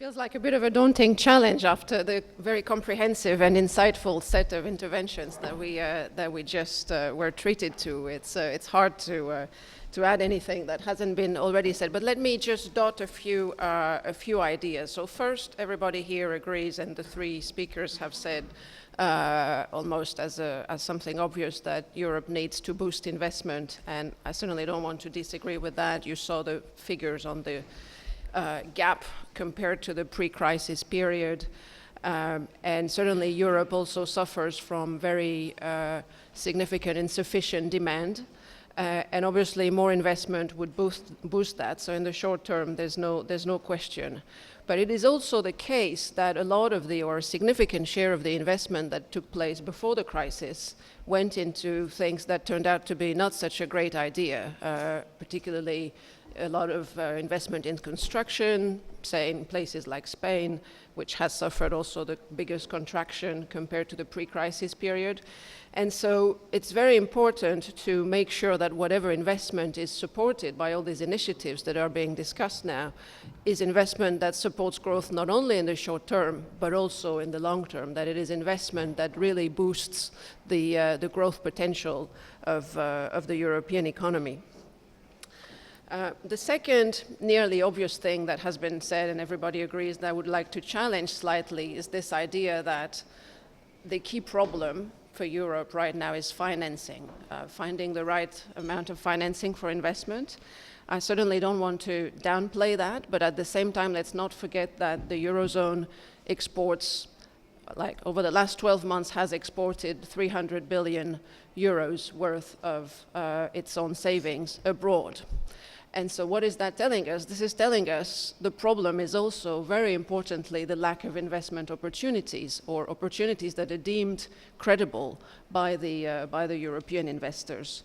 Feels like a bit of a daunting challenge after the very comprehensive and insightful set of interventions that we just were treated to. It's hard to add anything that hasn't been already said. But let me just dot a few ideas. So first, everybody here agrees, and the three speakers have said almost as something obvious, that Europe needs to boost investment, and I certainly don't want to disagree with that. You saw the figures on the gap compared to the pre-crisis period. And certainly Europe also suffers from very significant insufficient demand. And obviously more investment would boost that. So in the short term, there's no question. But it is also the case that a lot of or a significant share of the investment that took place before the crisis went into things that turned out to be not such a great idea, particularly a lot of investment in construction, say in places like Spain, which has suffered also the biggest contraction compared to the pre-crisis period. And so it's very important to make sure that whatever investment is supported by all these initiatives that are being discussed now is investment that supports growth not only in the short term, but also in the long term, that it is investment that really boosts the growth potential of the European economy. The second nearly obvious thing that has been said, and everybody agrees, that I would like to challenge slightly, is this idea that the key problem for Europe right now is financing, finding the right amount of financing for investment. I certainly don't want to downplay that, but at the same time, let's not forget that the Eurozone exports, like over the last 12 months, has exported 300 billion euros worth of its own savings abroad. And so what is that telling us? This is telling us the problem is also, very importantly, the lack of investment opportunities, or opportunities that are deemed credible by the European investors.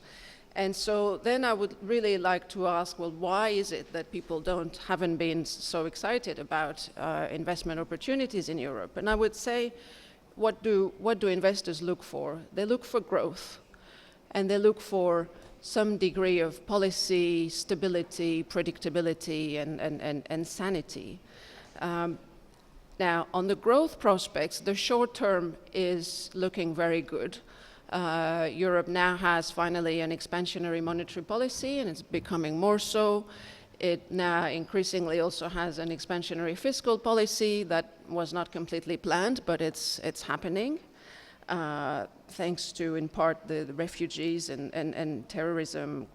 And so then I would really like to ask, well, why is it that people haven't been so excited about investment opportunities in Europe? And I would say, what do investors look for? They look for growth, and they look for some degree of policy stability, predictability, and sanity. Now, on the growth prospects, the short term is looking very good. Europe now has finally an expansionary monetary policy, and it's becoming more so. It now increasingly also has an expansionary fiscal policy that was not completely planned, but it's happening. Thanks to, in part, the refugees and terrorism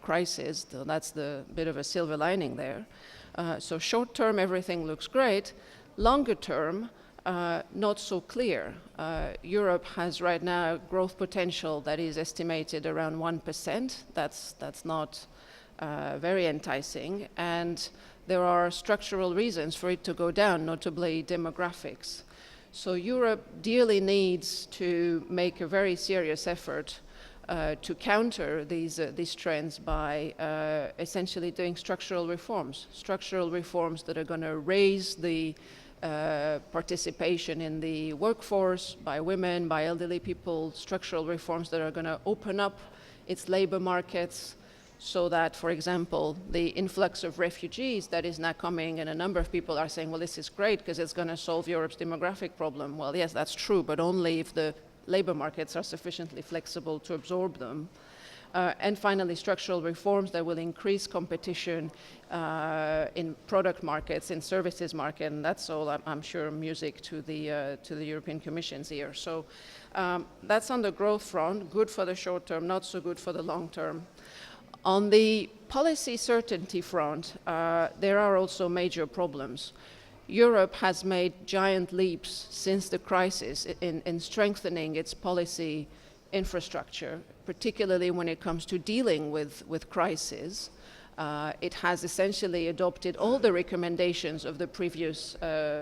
crisis. So that's the bit of a silver lining there. So short term, everything looks great. Longer term, not so clear. Europe has right now growth potential that is estimated around 1%. That's not very enticing. And there are structural reasons for it to go down, notably demographics. So Europe dearly needs to make a very serious effort to counter these trends by essentially doing structural reforms that are going to raise the participation in the workforce by women, by elderly people, structural reforms that are going to open up its labor markets, so that, for example, the influx of refugees that is now coming, and a number of people are saying, well, this is great because it's going to solve Europe's demographic problem. Well, yes, that's true, but only if the labor markets are sufficiently flexible to absorb them. And finally, structural reforms that will increase competition in product markets, in services market, and that's all, I'm sure, music to the European Commission's ear. So that's on the growth front, good for the short term, not so good for the long term. On the policy certainty front, there are also major problems. Europe has made giant leaps since the crisis in strengthening its policy infrastructure, particularly when it comes to dealing with crises. It has essentially adopted all the recommendations of the previous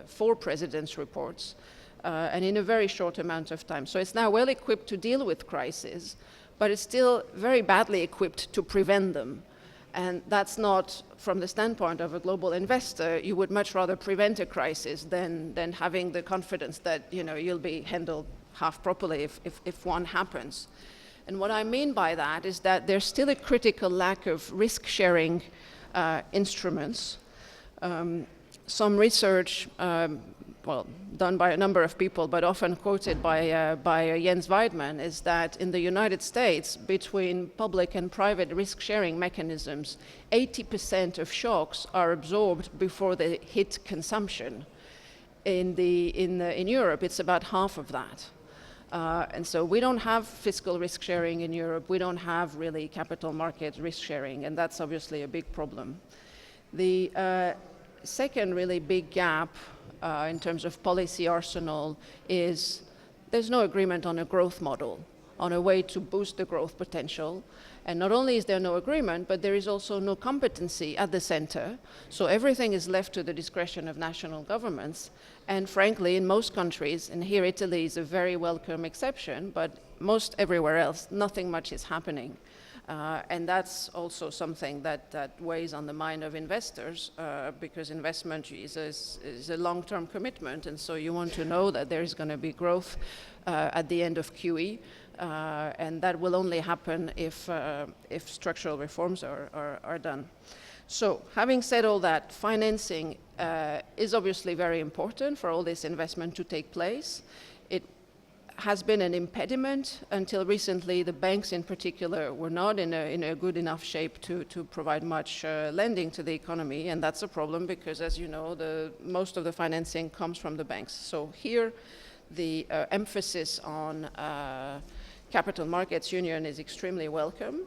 4 presidents' reports, and in a very short amount of time. So it's now well equipped to deal with crises, but it's still very badly equipped to prevent them. And that's not, from the standpoint of a global investor, you would much rather prevent a crisis than having the confidence that you'll be handled half properly if one happens. And what I mean by that is that there's still a critical lack of risk-sharing instruments. some research, done by a number of people, but often quoted by Jens Weidmann, is that in the United States, between public and private risk-sharing mechanisms, 80% of shocks are absorbed before they hit consumption. In Europe, it's about half of that. And so we don't have fiscal risk sharing in Europe. We don't have really capital market risk sharing, and that's obviously a big problem. The second really big gap in terms of policy arsenal is there's no agreement on a growth model, on a way to boost the growth potential. And not only is there no agreement, but there is also no competency at the center. So everything is left to the discretion of national governments. And frankly, in most countries, and here Italy is a very welcome exception, but most everywhere else, nothing much is happening. And that's also something that weighs on the mind of investors, because investment is a long-term commitment, and so you want to know that there is going to be growth at the end of QE, and that will only happen if structural reforms are done. So, having said all that, financing is obviously very important for all this investment to take place. It has been an impediment until recently. The banks in particular were not in a good enough shape to provide much lending to the economy, and that's a problem because, as you know, most of the financing comes from the banks. So here the emphasis on capital markets union is extremely welcome.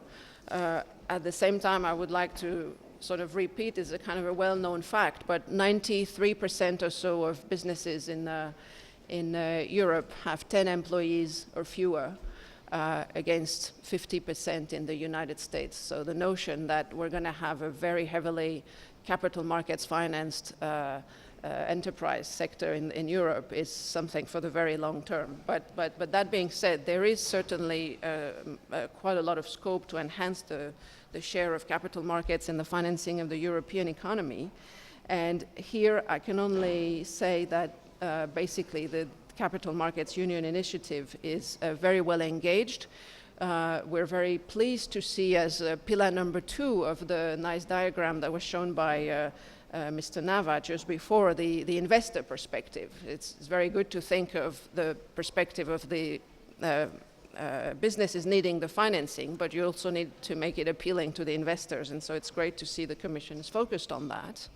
At the same time, I would like to sort of repeat, is a kind of a well-known fact, but 93% or so of businesses in Europe have 10 employees or fewer, against 50% in the United States. So the notion that we're going to have a very heavily capital markets financed enterprise sector in Europe is something for the very long term. But that being said, there is certainly quite a lot of scope to enhance the share of capital markets in the financing of the European economy. And here I can only say that basically the Capital Markets Union initiative is very well engaged. We're very pleased to see as pillar number 2 of the nice diagram that was shown by Mr. Nava just before, the investor perspective. It's very good to think of the perspective of the businesses needing the financing, but you also need to make it appealing to the investors, and so it's great to see the Commission is focused on that.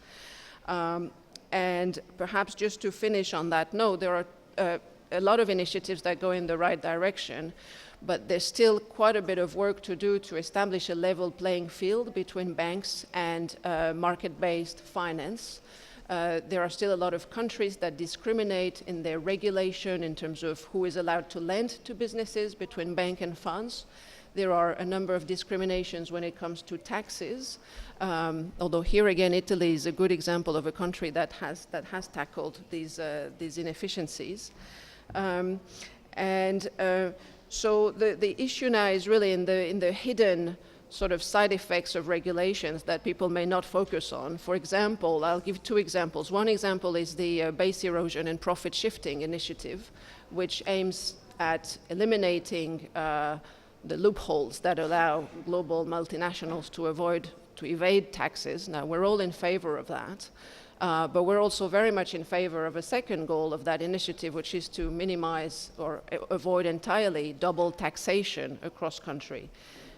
And perhaps just to finish on that note, there are a lot of initiatives that go in the right direction, but there's still quite a bit of work to do to establish a level playing field between banks and market-based finance. There are still a lot of countries that discriminate in their regulation in terms of who is allowed to lend to businesses between bank and funds. There are a number of discriminations when it comes to taxes, although here again Italy is a good example of a country that has tackled these inefficiencies. So the issue now is really in the hidden sort of side effects of regulations that people may not focus on. For example, I'll give 2 examples. One example is the base erosion and profit shifting initiative, which aims at eliminating the loopholes that allow global multinationals to evade taxes. Now, we're all in favor of that, but we're also very much in favor of a second goal of that initiative, which is to minimize or avoid entirely double taxation across country.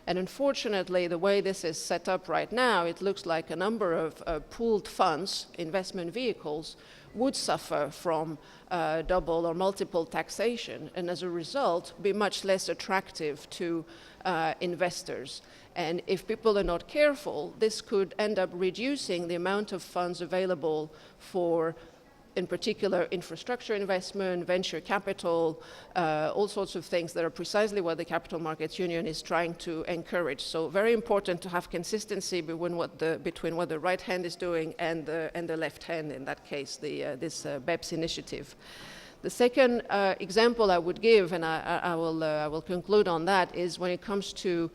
And unfortunately, the way this is set up right now, it looks like a number of pooled funds, investment vehicles, would suffer from double or multiple taxation, and as a result, be much less attractive to investors. And if people are not careful, this could end up reducing the amount of funds available for, in particular, infrastructure investment, venture capital, all sorts of things that are precisely what the Capital Markets Union is trying to encourage. So very important to have consistency between what the right hand is doing and the left hand, in that case, this BEPS initiative. The second example I would give, and I will conclude on that, is when it comes to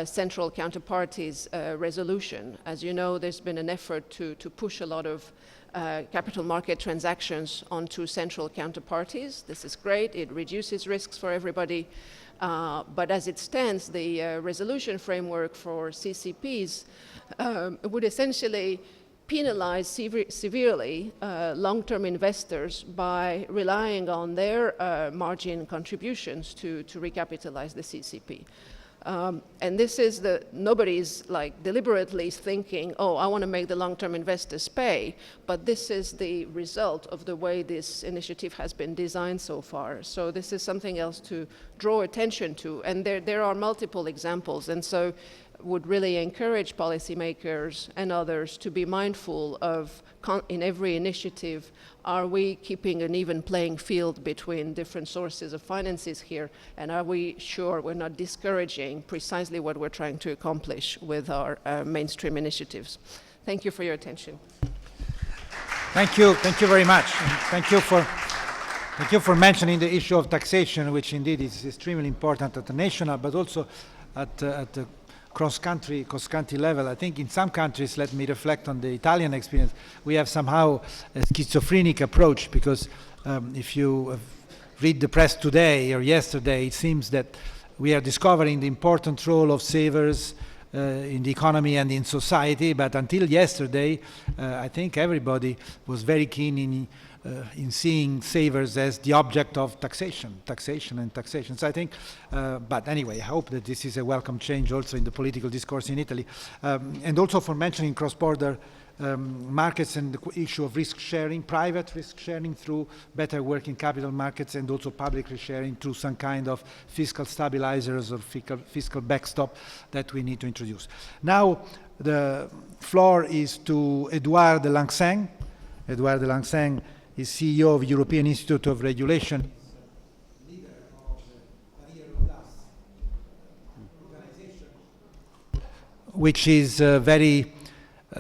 central counterparties resolution. As you know, there's been an effort to push a lot of capital market transactions onto central counterparties. This is great. It reduces risks for everybody. But as it stands, the resolution framework for CCPs would essentially penalize severely long-term investors by relying on their margin contributions to recapitalize the CCP. And this is nobody's like deliberately thinking, oh, I want to make the long-term investors pay, but this is the result of the way this initiative has been designed so far. So this is something else to draw attention to, and there are multiple examples, and so would really encourage policymakers and others to be mindful of, in every initiative, are we keeping an even playing field between different sources of finances here, and are we sure we're not discouraging precisely what we're trying to accomplish with our mainstream initiatives? Thank you for your attention. Thank you very much. And thank you for mentioning the issue of taxation, which indeed is extremely important at the national, but also at the cross-country level. I think in some countries, let me reflect on the Italian experience, we have somehow a schizophrenic approach, because if you read the press today or yesterday, it seems that we are discovering the important role of savers in the economy and in society, but until yesterday, I think everybody was very keen in seeing savers as the object of taxation. So I think, but anyway, I hope that this is a welcome change also in the political discourse in Italy. And also for mentioning cross-border markets and the issue of risk sharing, private risk sharing through better working capital markets, and also public risk sharing through some kind of fiscal stabilizers or fiscal backstop that we need to introduce. Now the floor is to Edouard de Lencquesaing. Edouard de Lencquesaing is CEO of European Institute of Regulation, leader of the organization, which is very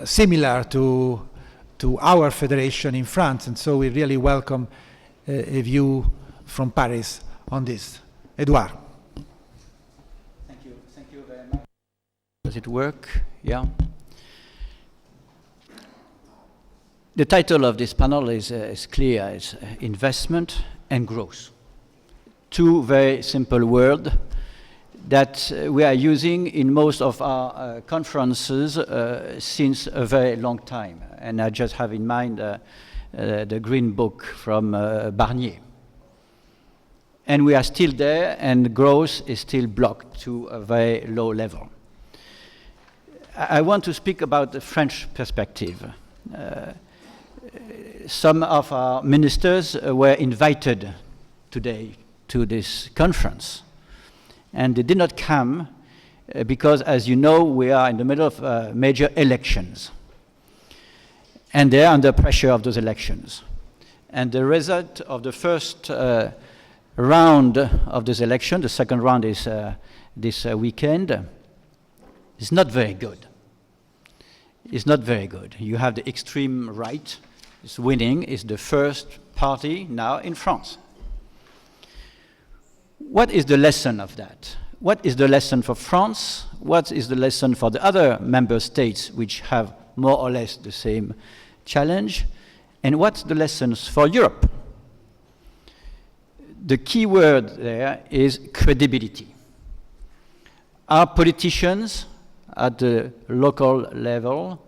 similar to our federation in France, and so we really welcome a view from Paris on this. Edouard. Thank you very much. Does it work? Yeah. The title of this panel is clear, it's investment and growth. Two very simple words that we are using in most of our conferences since a very long time. And I just have in mind the Green Book from Barnier. And we are still there, and growth is still blocked to a very low level. I want to speak about the French perspective. Some of our ministers were invited today to this conference, and they did not come because, as you know, we are in the middle of major elections, and they are under pressure of those elections. And the result of the first round of this election, the second round is this weekend, is not very good. It's not very good. You have the extreme right is winning, is the first party now in France. What is the lesson of that? What is the lesson for France? What is the lesson for the other member states which have more or less the same challenge? And what's the lessons for Europe? The key word there is credibility. Our politicians at the local level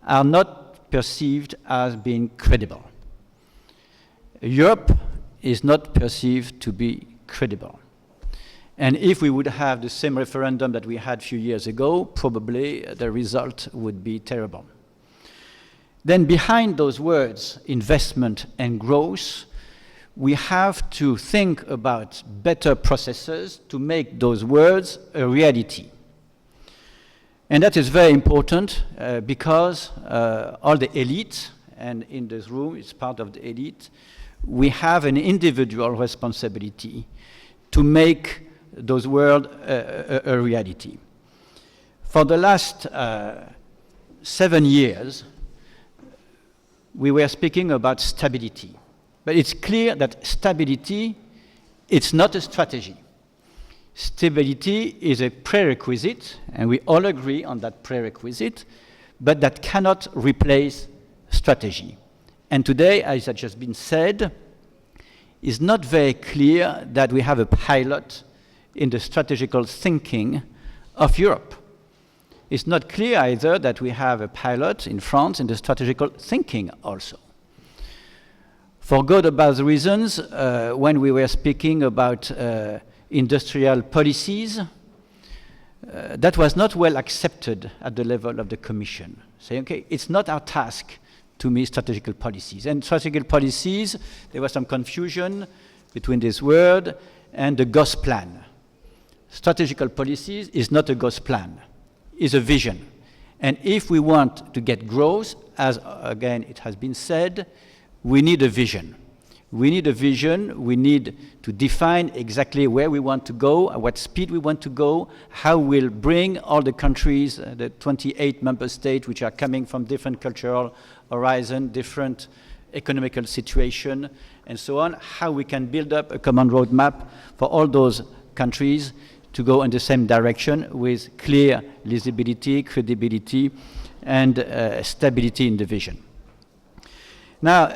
are not perceived as being credible. Europe is not perceived to be credible. And if we would have the same referendum that we had a few years ago, probably the result would be terrible. Then behind those words, investment and growth, we have to think about better processes to make those words a reality. And that is very important because all the elite, and in this room it's part of the elite, we have an individual responsibility to make those words a reality. For the last 7 years, we were speaking about stability. But it's clear that stability, it's not a strategy. Stability is a prerequisite, and we all agree on that prerequisite, but that cannot replace strategy. And today, as has just been said, it's not very clear that we have a pilot in the strategical thinking of Europe. it's not clear either that we have a pilot in France in the strategical thinking also. For good or bad reasons, when we were speaking about industrial policies, that was not well accepted at the level of the Commission. Saying, okay, it's not our task to meet strategical policies. And strategical policies, there was some confusion between this word and the GOS plan. Strategical policies is not a GOS plan, it's a vision. And if we want to get growth, as again it has been said, we need a vision. We need a vision, we need to define exactly where we want to go, at what speed we want to go, how we'll bring all the countries, the 28 member states which are coming from different cultural horizon, different economical situation, and so on, how we can build up a common roadmap for all those countries to go in the same direction with clear visibility, credibility, and stability in the vision. Now,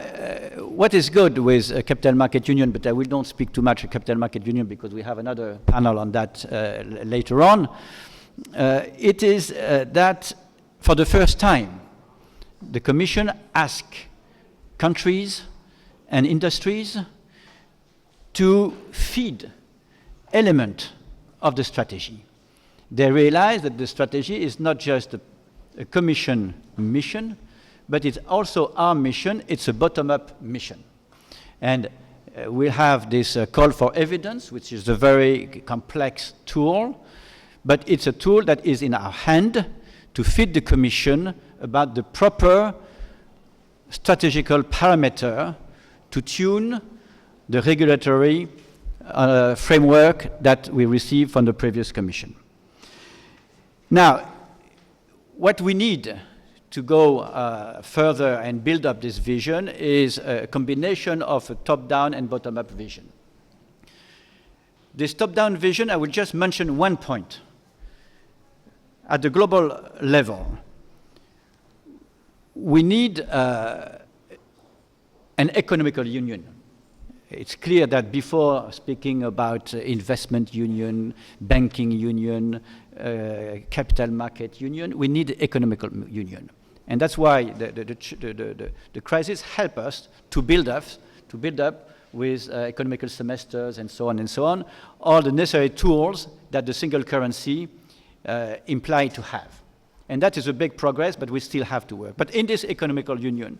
what is good with a capital market union, but I will not speak too much about capital market union because we have another panel on that later on, it is that for the first time, the Commission asked countries and industries to feed element of the strategy. They realize that the strategy is not just a Commission mission, but it's also our mission, it's a bottom-up mission. And we'll have this call for evidence, which is a very complex tool, but it's a tool that is in our hand to feed the Commission about the proper strategical parameter to tune the regulatory framework that we received from the previous Commission. Now, what we need to go further and build up this vision is a combination of a top-down and bottom-up vision. This top-down vision, I will just mention one point. At the global level, we need an economical union. It's clear that before speaking about investment union, banking union, capital market union, we need economical union. And that's why the crisis helped us to build up with economical semesters and so on, all the necessary tools that the single currency imply to have. And that is a big progress, but we still have to work. But in this economical union,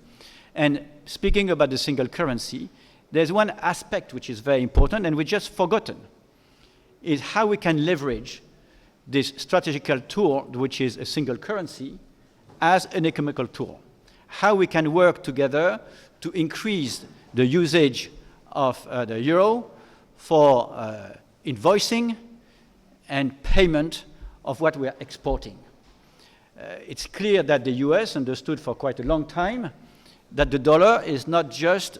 and speaking about the single currency, there's one aspect which is very important and we just forgotten, is how we can leverage this strategical tool, which is a single currency, as an economical tool. How we can work together to increase the usage of the euro for invoicing and payment of what we are exporting. It's clear that the US understood for quite a long time that the dollar is not just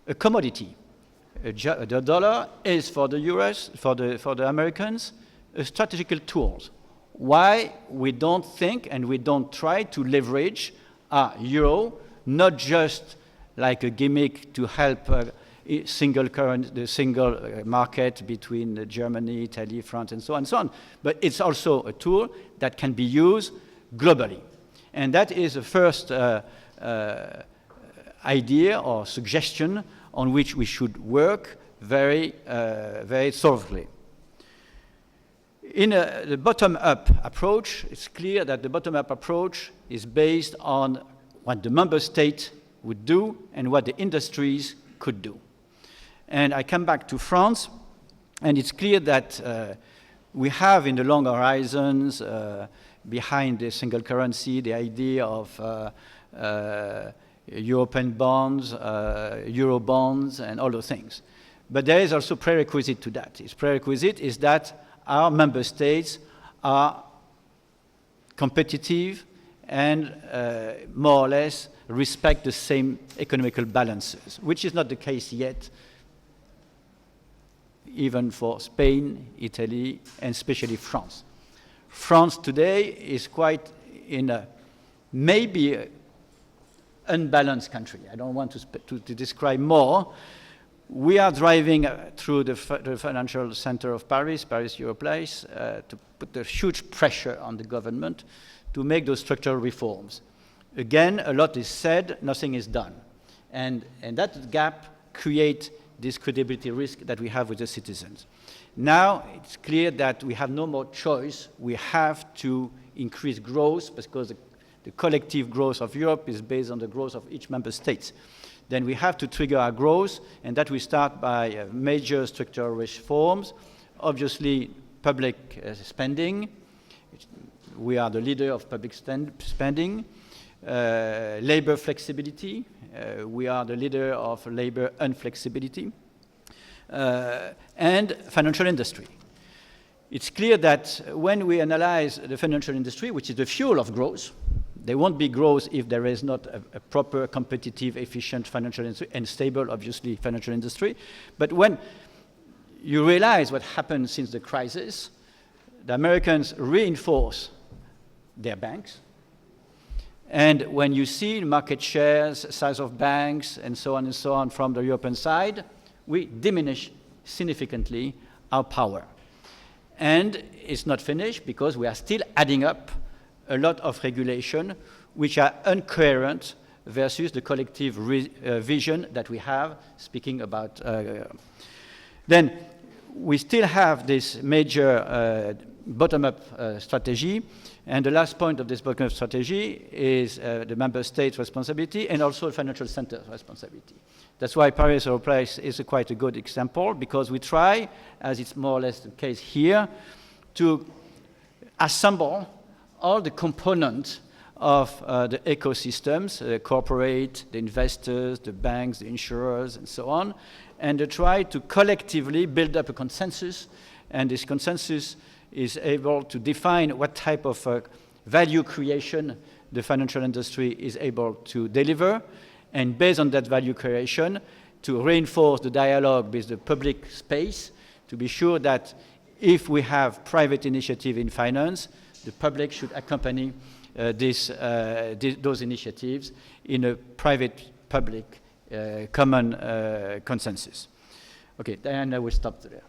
a commodity. The dollar is for the US, for the Americans, a strategical tool. Why we don't think and we don't try to leverage our euro, not just like a gimmick to help the single market between Germany, Italy, France, and so on, but it's also a tool that can be used globally. And that is the first idea or suggestion on which we should work very thoroughly. In the bottom-up approach, it's clear that the bottom-up approach is based on what the member state would do and what the industries could do. And I come back to France, and it's clear that we have in the long horizons behind the single currency the idea of European bonds, Euro bonds, and all those things. But there is also prerequisite to that. Its prerequisite is that our member states are competitive and more or less respect the same economical balances, which is not the case yet, even for Spain, Italy, and especially France. France today is quite in a maybe unbalanced country. I don't want to describe more, We are driving through the financial center of Paris, Europlace, to put a huge pressure on the government to make those structural reforms. Again, a lot is said, nothing is done. And that gap creates this credibility risk that we have with the citizens. Now, it's clear that we have no more choice. We have to increase growth because the collective growth of Europe is based on the growth of each member state. Then we have to trigger our growth, and that we start by major structural reforms. Obviously, public spending. We are the leader of public spending. Labor flexibility. We are the leader of labor unflexibility. And financial industry. It's clear that when we analyze the financial industry, which is the fuel of growth, there won't be growth if there is not a proper, competitive, efficient financial industry, and stable, obviously, financial industry. But when you realize what happened since the crisis, the Americans reinforce their banks. And when you see market shares, size of banks, and so on from the European side, we diminish significantly our power. And it's not finished because we are still adding up a lot of regulation which are incoherent versus the collective vision that we have, speaking about. Then we still have this major bottom-up strategy. And the last point of this bottom-up strategy is the member states' responsibility and also the financial center's responsibility. That's why Paris Europlace is quite a good example, because we try, as it's more or less the case here, to assemble all the components of the ecosystems, the corporate, the investors, the banks, the insurers, and so on, and to try to collectively build up a consensus, and this consensus is able to define what type of value creation the financial industry is able to deliver, and based on that value creation, to reinforce the dialogue with the public space, to be sure that if we have private initiative in finance, the public should accompany those initiatives in a private-public common consensus. Okay, then I will stop there.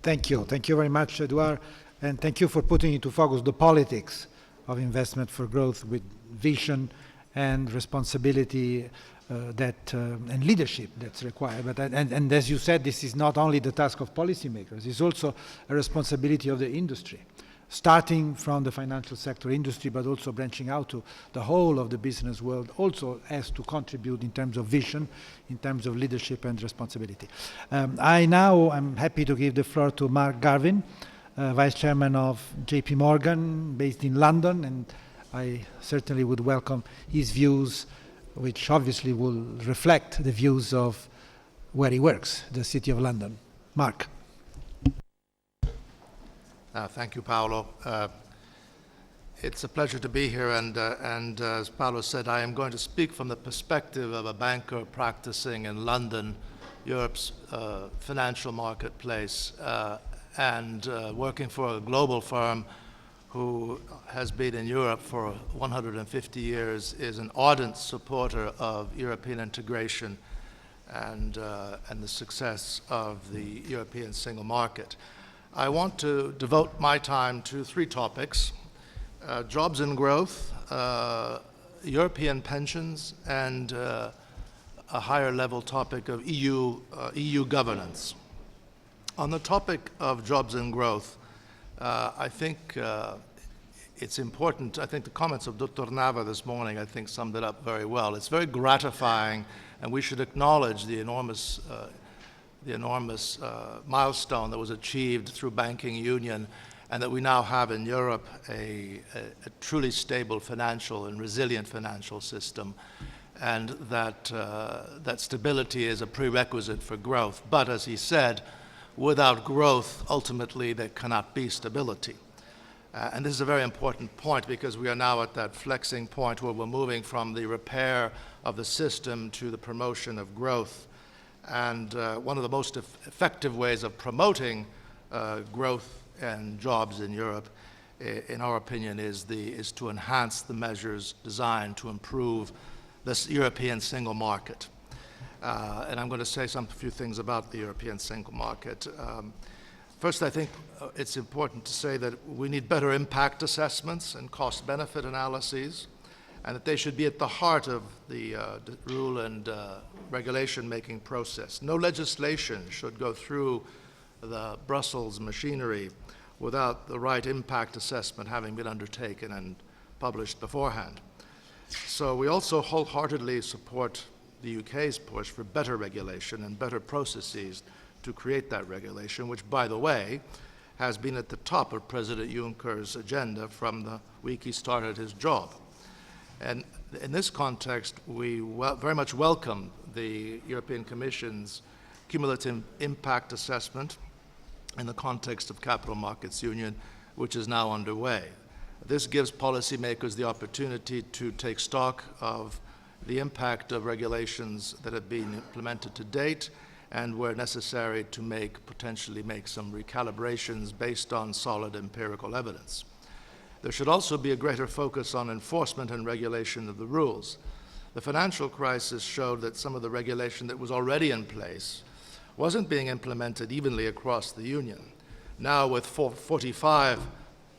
Thank you. Thank you very much, Edouard. And thank you for putting into focus the politics of investment for growth with vision and responsibility and leadership that's required. But and as you said, this is not only the task of policymakers, it's also a responsibility of the industry, starting from the financial sector industry, but also branching out to the whole of the business world, also has to contribute in terms of vision, in terms of leadership and responsibility. I now am happy to give the floor to Mark Garvin, Vice Chairman of JP Morgan, based in London, and I certainly would welcome his views, which obviously will reflect the views of where he works, the City of London. Mark. Thank you, Paolo. It's a pleasure to be here, and as Paolo said, I am going to speak from the perspective of a banker practicing in London, Europe's financial marketplace, and working for a global firm who has been in Europe for 150 years, is an ardent supporter of European integration and the success of the European single market. I want to devote my time to three topics: jobs and growth, European pensions, and a higher level topic of EU governance. On the topic of jobs and growth, I think it's important. I think the comments of Dr. Nava this morning, I think, summed it up very well. It's very gratifying, and we should acknowledge the enormous milestone that was achieved through banking union, and that we now have in Europe a truly stable financial and resilient financial system, and that stability is a prerequisite for growth. But as he said, without growth, ultimately, there cannot be stability. And this is a very important point, because we are now at that flexing point where we're moving from the repair of the system to the promotion of growth. And one of the most effective ways of promoting growth and jobs in Europe, in our opinion, is to enhance the measures designed to improve this European single market. And I'm going to say a few things about the European single market. First, I think it's important to say that we need better impact assessments and cost-benefit analyses, and that they should be at the heart of the rule and regulation-making process. No legislation should go through the Brussels machinery without the right impact assessment having been undertaken and published beforehand. So we also wholeheartedly support the UK's push for better regulation and better processes to create that regulation, which, by the way, has been at the top of President Juncker's agenda from the week he started his job. And in this context, we very much welcome the European Commission's cumulative impact assessment in the context of Capital Markets Union, which is now underway. This gives policymakers the opportunity to take stock of the impact of regulations that have been implemented to date, and where necessary to potentially make some recalibrations based on solid empirical evidence. There should also be a greater focus on enforcement and regulation of the rules. The financial crisis showed that some of the regulation that was already in place wasn't being implemented evenly across the Union. Now, with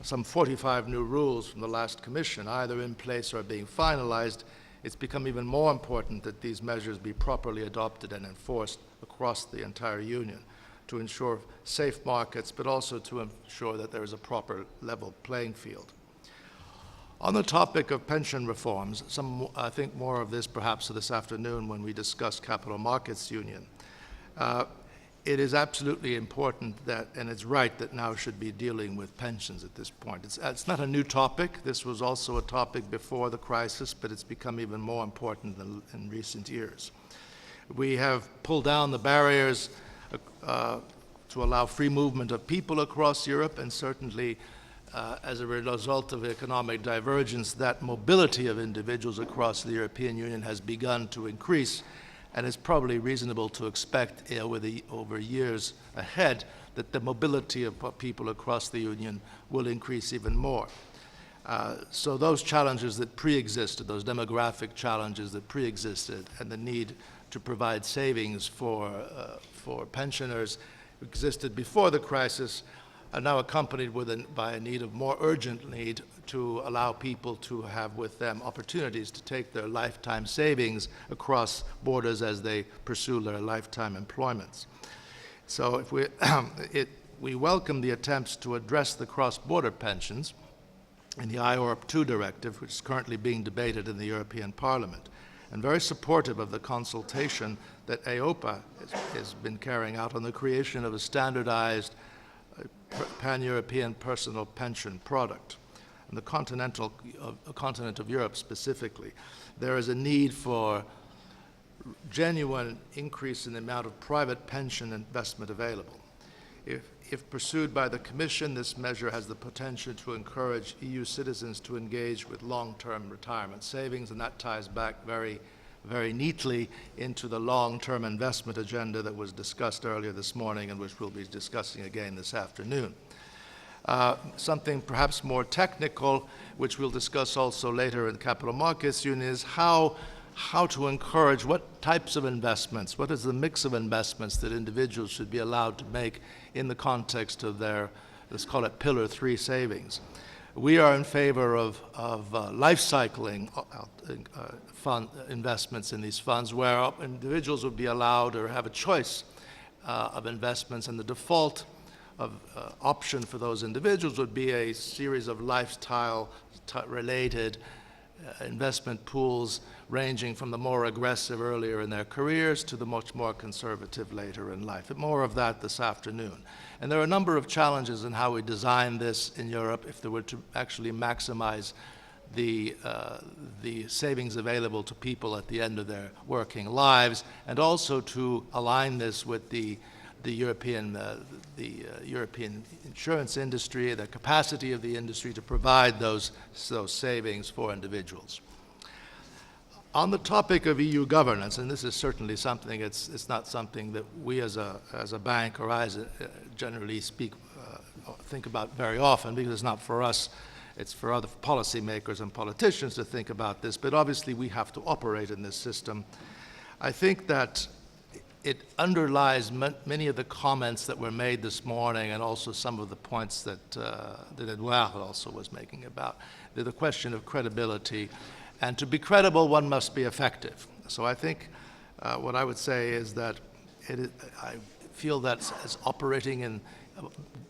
some 45 new rules from the last Commission, either in place or being finalized, it's become even more important that these measures be properly adopted and enforced across the entire Union to ensure safe markets, but also to ensure that there is a proper level playing field. On the topic of pension reforms, I think more of this perhaps this afternoon when we discuss Capital Markets Union. It is absolutely important that, and it's right that now should be dealing with pensions at this point. It's not a new topic. This was also a topic before the crisis, but it's become even more important in recent years. We have pulled down the barriers to allow free movement of people across Europe, and certainly as a result of economic divergence, that mobility of individuals across the European Union has begun to increase, and it's probably reasonable to expect over years ahead that the mobility of people across the Union will increase even more. So those challenges that pre-existed, those demographic challenges that pre-existed, and the need to provide savings for pensioners existed before the crisis, are now accompanied by a need of more urgent need to allow people to have with them opportunities to take their lifetime savings across borders as they pursue their lifetime employments. So if we welcome the attempts to address the cross-border pensions in the IORP II directive, which is currently being debated in the European Parliament, and very supportive of the consultation that EIOPA has been carrying out on the creation of a standardized pan-European personal pension product. In the continent of Europe specifically, there is a need for genuine increase in the amount of private pension investment available. If pursued by the Commission, this measure has the potential to encourage EU citizens to engage with long-term retirement savings, and that ties back very, very neatly into the long-term investment agenda that was discussed earlier this morning and which we'll be discussing again this afternoon. Something perhaps more technical, which we'll discuss also later in Capital Markets Union, is how to encourage what types of investments, what is the mix of investments that individuals should be allowed to make in the context of their, let's call it Pillar 3 savings. We are in favor of life cycling fund investments in these funds where individuals would be allowed or have a choice of investments, and the default option for those individuals would be a series of lifestyle-related investment pools ranging from the more aggressive earlier in their careers to the much more conservative later in life. More of that this afternoon. And there are a number of challenges in how we design this in Europe if there were to actually maximize the savings available to people at the end of their working lives, and also to align this with the European insurance industry, the capacity of the industry to provide those savings for individuals. On the topic of EU governance, and this is certainly something, it's not something that we as a bank or I generally think about very often, because it's not for us, it's for other policymakers and politicians to think about this, but obviously we have to operate in this system. I think that it underlies many of the comments that were made this morning, and also some of the points that Edouard also was making about the question of credibility. And to be credible, one must be effective. So I think what I would say is that I feel that as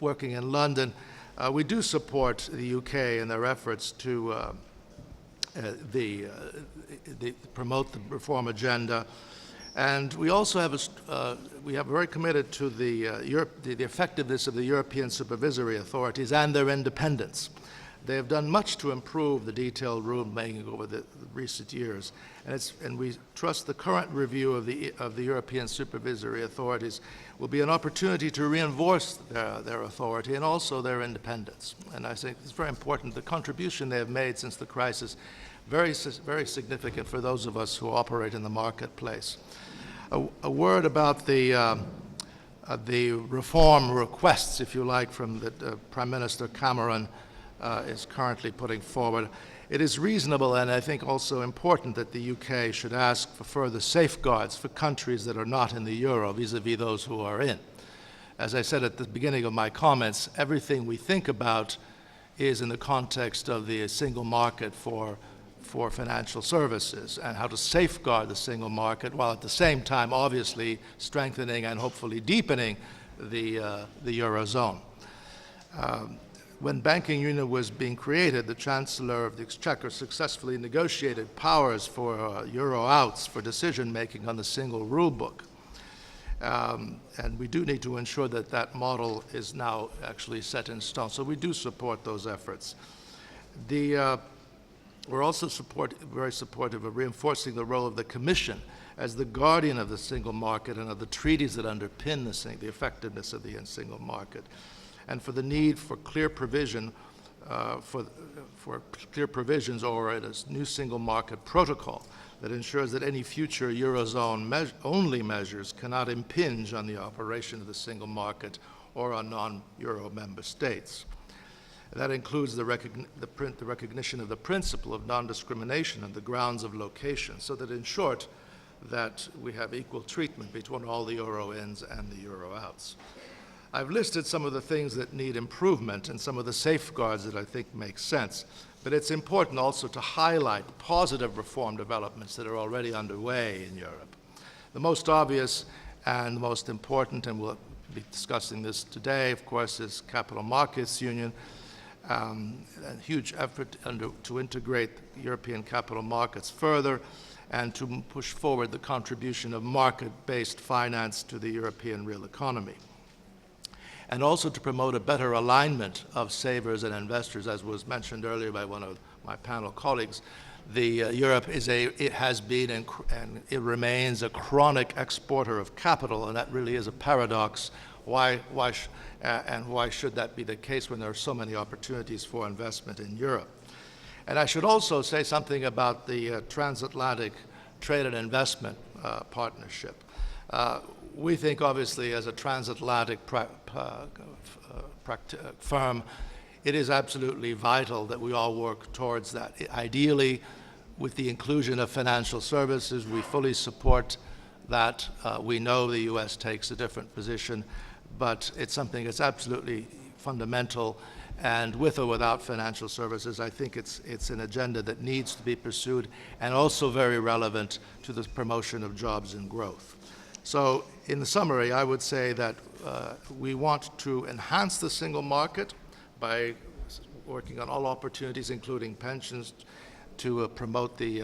working in London, we do support the UK in their efforts to promote the reform agenda. And we also have we have very committed to the effectiveness of the European supervisory authorities and their independence. They have done much to improve the detailed rulemaking over the recent years, and we trust the current review of the European supervisory authorities will be an opportunity to reinforce their authority and also their independence. And I think it's very important. The contribution they have made since the crisis, very significant for those of us who operate in the marketplace. A word about the reform requests, if you like, from the Prime Minister Cameron is currently putting forward. It is reasonable and I think also important that the UK should ask for further safeguards for countries that are not in the euro vis-à-vis those who are in. As I said at the beginning of my comments, everything we think about is in the context of the single market for financial services and how to safeguard the single market while at the same time obviously strengthening and hopefully deepening the Eurozone. When banking union was being created, the Chancellor of the Exchequer successfully negotiated powers for euro outs for decision-making on the single rule book. And we do need to ensure that that model is now actually set in stone. So we do support those efforts. We're also very supportive of reinforcing the role of the Commission as the guardian of the single market and of the treaties that underpin the effectiveness of the single market, and for the need for clear provision, for clear provisions or a new single market protocol that ensures that any future Eurozone only measures cannot impinge on the operation of the single market or on non-Euro member states. That includes the recognition of the principle of non-discrimination on the grounds of location, so that in short, that we have equal treatment between all the euro ins and the euro outs. I've listed some of the things that need improvement and some of the safeguards that I think make sense, but it's important also to highlight positive reform developments that are already underway in Europe. The most obvious and the most important, and we'll be discussing this today, of course, is Capital Markets Union. A huge effort to integrate European capital markets further and to push forward the contribution of market-based finance to the European real economy. And also to promote a better alignment of savers and investors, as was mentioned earlier by one of my panel colleagues. Europe has been and it remains a chronic exporter of capital, and that really is a paradox. Why should that be the case when there are so many opportunities for investment in Europe? And I should also say something about the transatlantic trade and investment partnership. We think, obviously, as a transatlantic firm, it is absolutely vital that we all work towards that. Ideally, with the inclusion of financial services, we fully support that. We know the U.S. takes a different position, but it's something that's absolutely fundamental. And with or without financial services, I think it's an agenda that needs to be pursued and also very relevant to the promotion of jobs and growth. So in the summary, I would say that we want to enhance the single market by working on all opportunities, including pensions, to promote the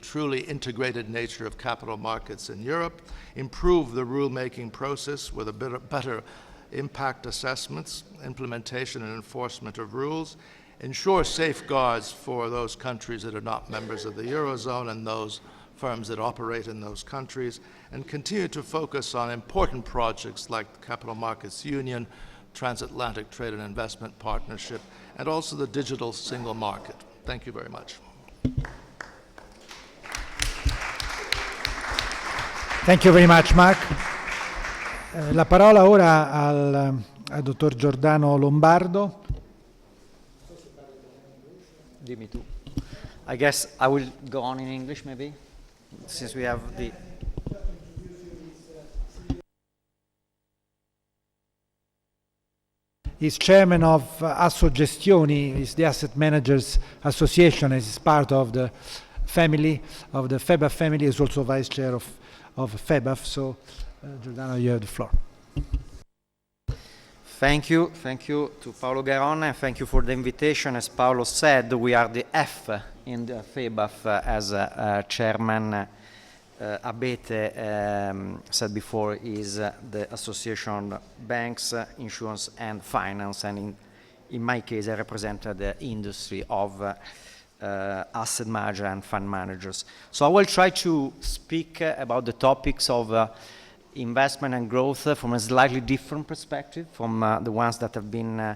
truly integrated nature of capital markets in Europe, improve the rulemaking process with better impact assessments, implementation and enforcement of rules, ensure safeguards for those countries that are not members of the Eurozone and those firms that operate in those countries, and continue to focus on important projects like the Capital Markets Union, Transatlantic Trade and Investment Partnership, and also the digital single market. Thank you very much. Thank you very much, Mark. La parola ora al dottor Giordano Lombardo. I guess I will go on in English, maybe, since we have the He's chairman of Assogestioni, is the Asset Managers Association, as is part of the family, of the FeBAF family, is also vice chair of FeBAF. So, Giordano, you have the floor. Thank you to Paolo Garonna, and thank you for the invitation. As Paolo said, we are the F in the FeBAF as chairman. Abete said before is the Association of Banks, Insurance and Finance, and in my case I represent the industry of asset manager and fund managers. So I will try to speak about the topics of investment and growth from a slightly different perspective from the ones that have been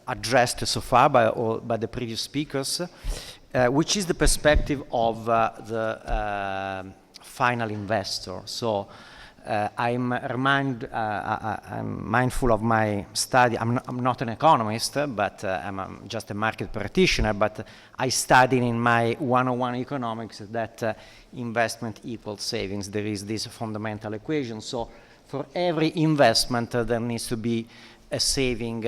addressed so far by the previous speakers, which is the perspective of the final investor. So I'm mindful of my study. I'm not an economist, but I'm just a market practitioner, but I studied in my 101 economics that investment equals savings. There is this fundamental equation. So for every investment, there needs to be a saving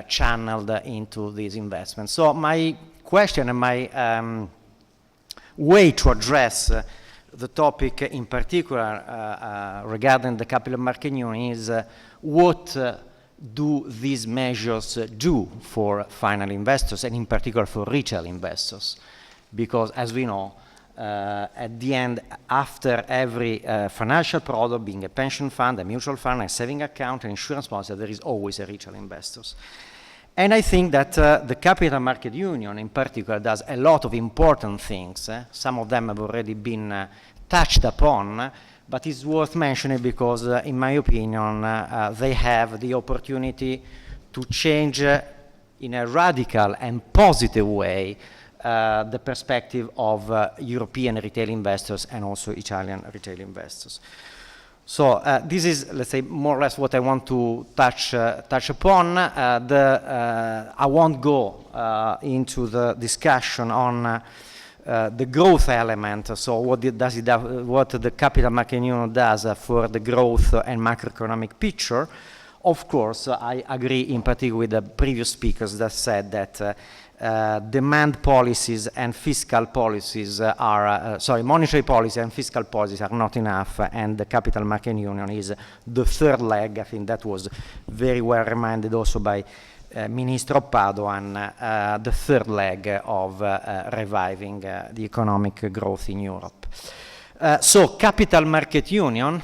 channeled into these investments. So my question and my way to address the topic in particular regarding the capital market union is what do these measures do for final investors, and in particular for retail investors? Because as we know, at the end, after every financial product, being a pension fund, a mutual fund, a saving account, an insurance policy, there is always a retail investors. And I think that the Capital Market Union in particular does a lot of important things. Some of them have already been touched upon, but it's worth mentioning because, in my opinion, they have the opportunity to change in a radical and positive way the perspective of European retail investors and also Italian retail investors. So this is, let's say, more or less what I want to touch upon. I won't go into the discussion on the growth element. So what the Capital Market Union does for the growth and macroeconomic picture. Of course, I agree in particular with the previous speakers that said that demand policies and fiscal policies are, monetary policy and fiscal policies are not enough, and the Capital Market Union is the third leg. I think that was very well reminded also by Ministro Padoan, the third leg of reviving the economic growth in Europe. So Capital Market Union,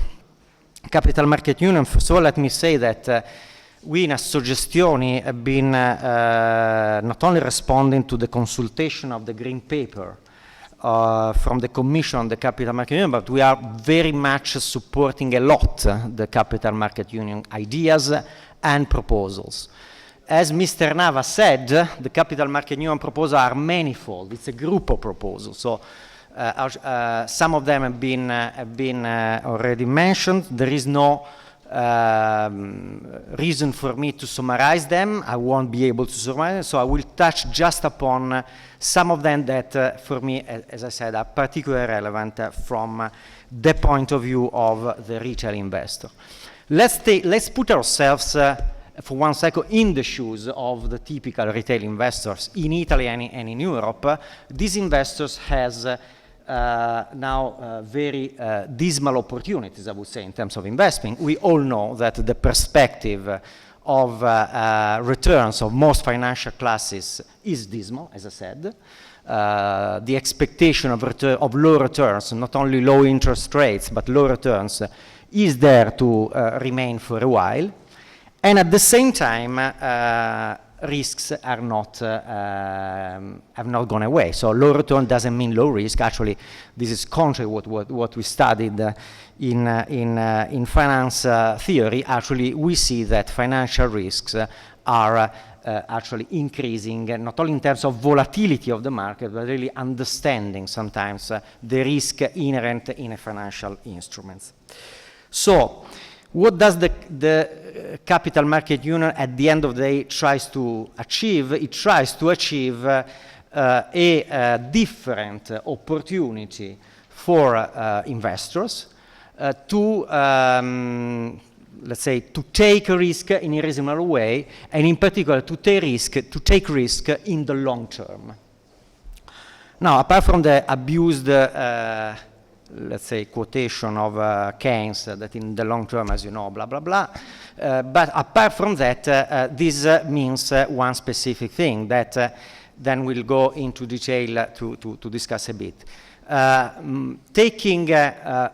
first of all, let me say that we in Assogestioni have been not only responding to the consultation of the Green Paper from the Commission on the Capital Market Union, but we are very much supporting a lot the Capital Market Union ideas and proposals. As Mr. Nava said, the Capital Market Union proposals are manifold. It's a group of proposals. So some of them have been already mentioned. There is no reason for me to summarize them. I won't be able to summarize them, so I will touch just upon some of them that for me, as I said, are particularly relevant from the point of view of the retail investor. Let's put ourselves for 1 second in the shoes of the typical retail investors in Italy and in Europe. These investors has now very dismal opportunities, I would say, in terms of investing. We all know that the perspective of returns of most financial classes is dismal, as I said. The expectation of low returns, not only low interest rates, but low returns, is there to remain for a while. And at the same time, risks are have not gone away. So low return doesn't mean low risk. Actually, this is contrary what we studied in finance theory. Actually, we see that financial risks are actually increasing, not only in terms of volatility of the market, but really understanding sometimes the risk inherent in a financial instruments. So, what does the Capital Market Union at the end of the day tries to achieve? It tries to achieve a different opportunity for investors to let's say, to take a risk in a reasonable way, and in particular to take risk in the long term. Now, apart from the abused, let's say, quotation of Keynes, that in the long term, as you know, blah, blah, blah, but apart from that, this means one specific thing that then we'll go into detail to discuss a bit. Taking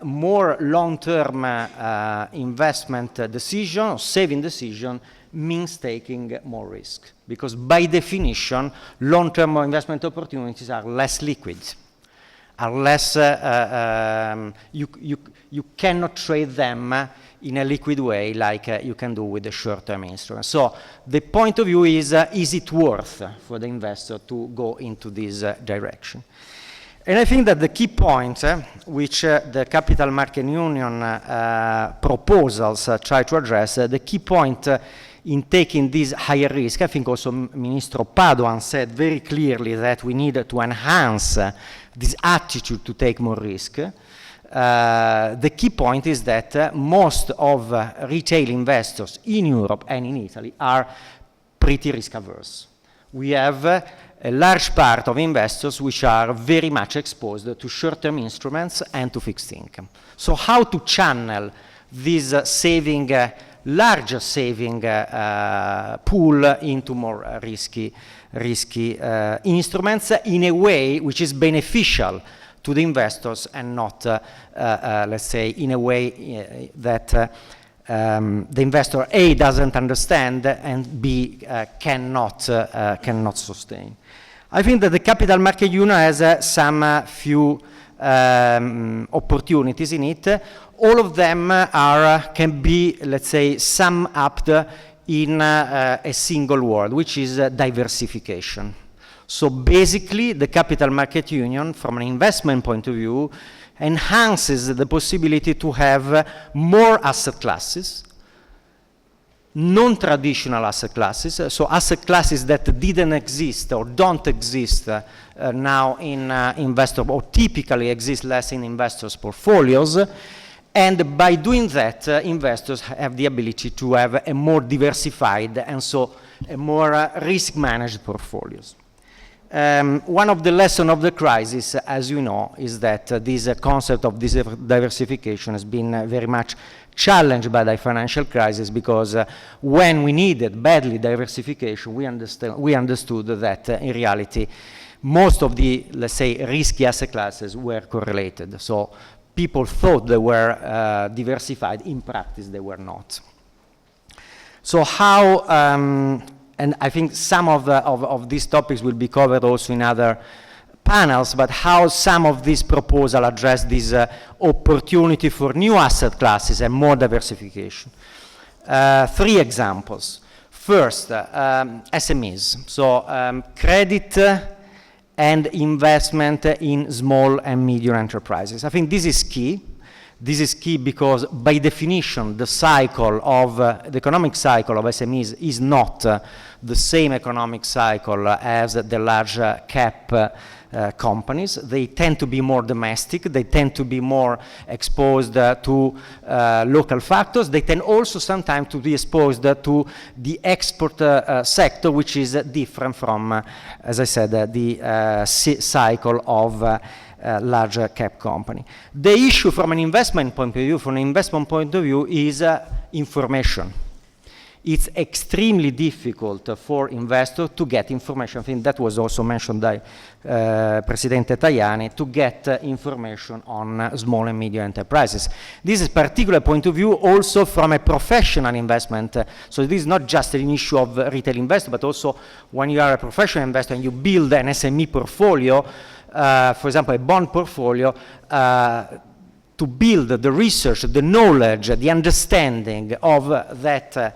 more long-term investment decision or saving decision means taking more risk, because by definition, long-term investment opportunities are less liquid, are less, you cannot trade them in a liquid way like you can do with the short-term instruments. So the point of view is it worth for the investor to go into this direction? And I think that the key point which the Capital Market Union proposals try to address, the key point in taking this higher risk, I think also Ministro Padoan said very clearly that we need to enhance this attitude to take more risk. The key point is that most of retail investors in Europe and in Italy are pretty risk averse. We have a large part of investors which are very much exposed to short-term instruments and to fixed income. So how to channel this saving, larger saving pool into more risky instruments in a way which is beneficial to the investors and not, let's say, in a way that the investor A doesn't understand and B cannot sustain. I think that the Capital Market Union has some few opportunities in it. All of them can be, let's say, summed up in a single word, which is diversification. So basically, the Capital Market Union, from an investment point of view, enhances the possibility to have more asset classes, non-traditional asset classes, so asset classes that didn't exist or don't exist now in investor, or typically exist less in investors' portfolios. And by doing that, investors have the ability to have a more diversified and so a more risk-managed portfolios. One of the lessons of the crisis, as you know, is that this concept of diversification has been very much challenged by the financial crisis, because when we needed badly diversification, we understood that in reality, most of the, let's say, risky asset classes were correlated. So people thought they were diversified. In practice, they were not. So how, and I think some of these topics will be covered also in other panels, but how some of these proposals address this opportunity for new asset classes and more diversification. 3 examples. First, SMEs. So credit and investment in small and medium enterprises. I think this is key. This is key because, by definition, the cycle of the economic cycle of SMEs is not the same economic cycle as the large cap companies. They tend to be more domestic. They tend to be more exposed to local factors. They tend also sometimes to be exposed to the export sector, which is different from, as I said, the cycle of larger cap company. The issue from an investment point of view, is information. It's extremely difficult for investors to get information. I think that was also mentioned by Presidente Tajani, to get information on small and medium enterprises. This is a particular point of view also from a professional investment. So this is not just an issue of retail investor, but also when you are a professional investor and you build an SME portfolio, for example, a bond portfolio, to build the research, the knowledge, the understanding of that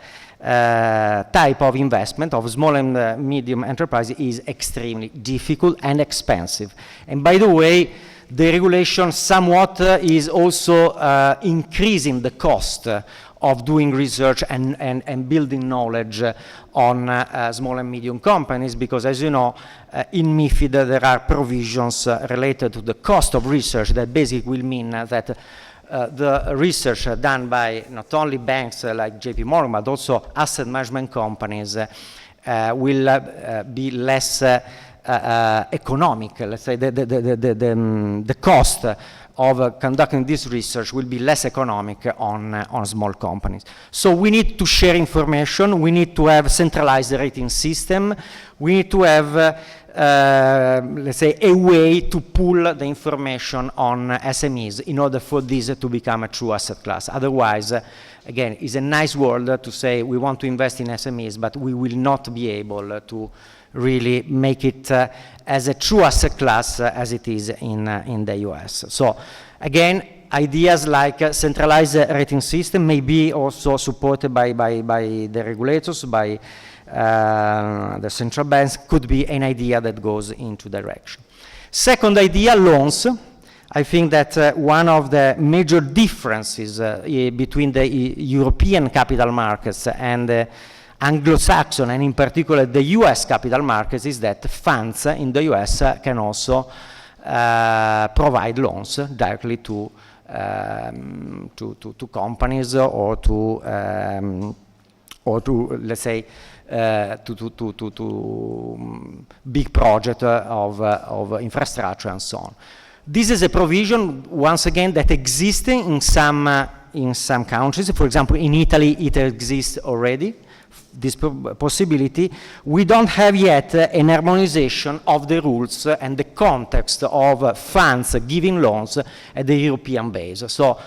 type of investment, of small and medium enterprises, is extremely difficult and expensive. And by the way, the regulation somewhat is also increasing the cost of doing research and building knowledge on small and medium companies, because, as you know, in MiFID there are provisions related to the cost of research that basically will mean that the research done by not only banks like JP Morgan, but also asset management companies will be less economic. Let's say the cost of conducting this research will be less economic on small companies. So we need to share information, we need to have centralized rating system, we need to have let's say a way to pool the information on SMEs in order for this to become a true asset class. Otherwise, again, it's a nice word to say we want to invest in SMEs, but we will not be able to really make it as a true asset class as it is in the US. So again, ideas like a centralized rating system may be also supported by the regulators, by the central banks, could be an idea that goes into direction. Second idea, loans. I think that one of the major differences between the European capital markets and Anglo-Saxon, and in particular the US capital markets, is that funds in the US can also provide loans directly to companies or to let's say to big project of infrastructure and so on. This is a provision, once again, that exists in some countries. For example, in Italy, it exists already, this possibility. We don't have yet an harmonization of the rules and the context of funds giving loans at the European base. So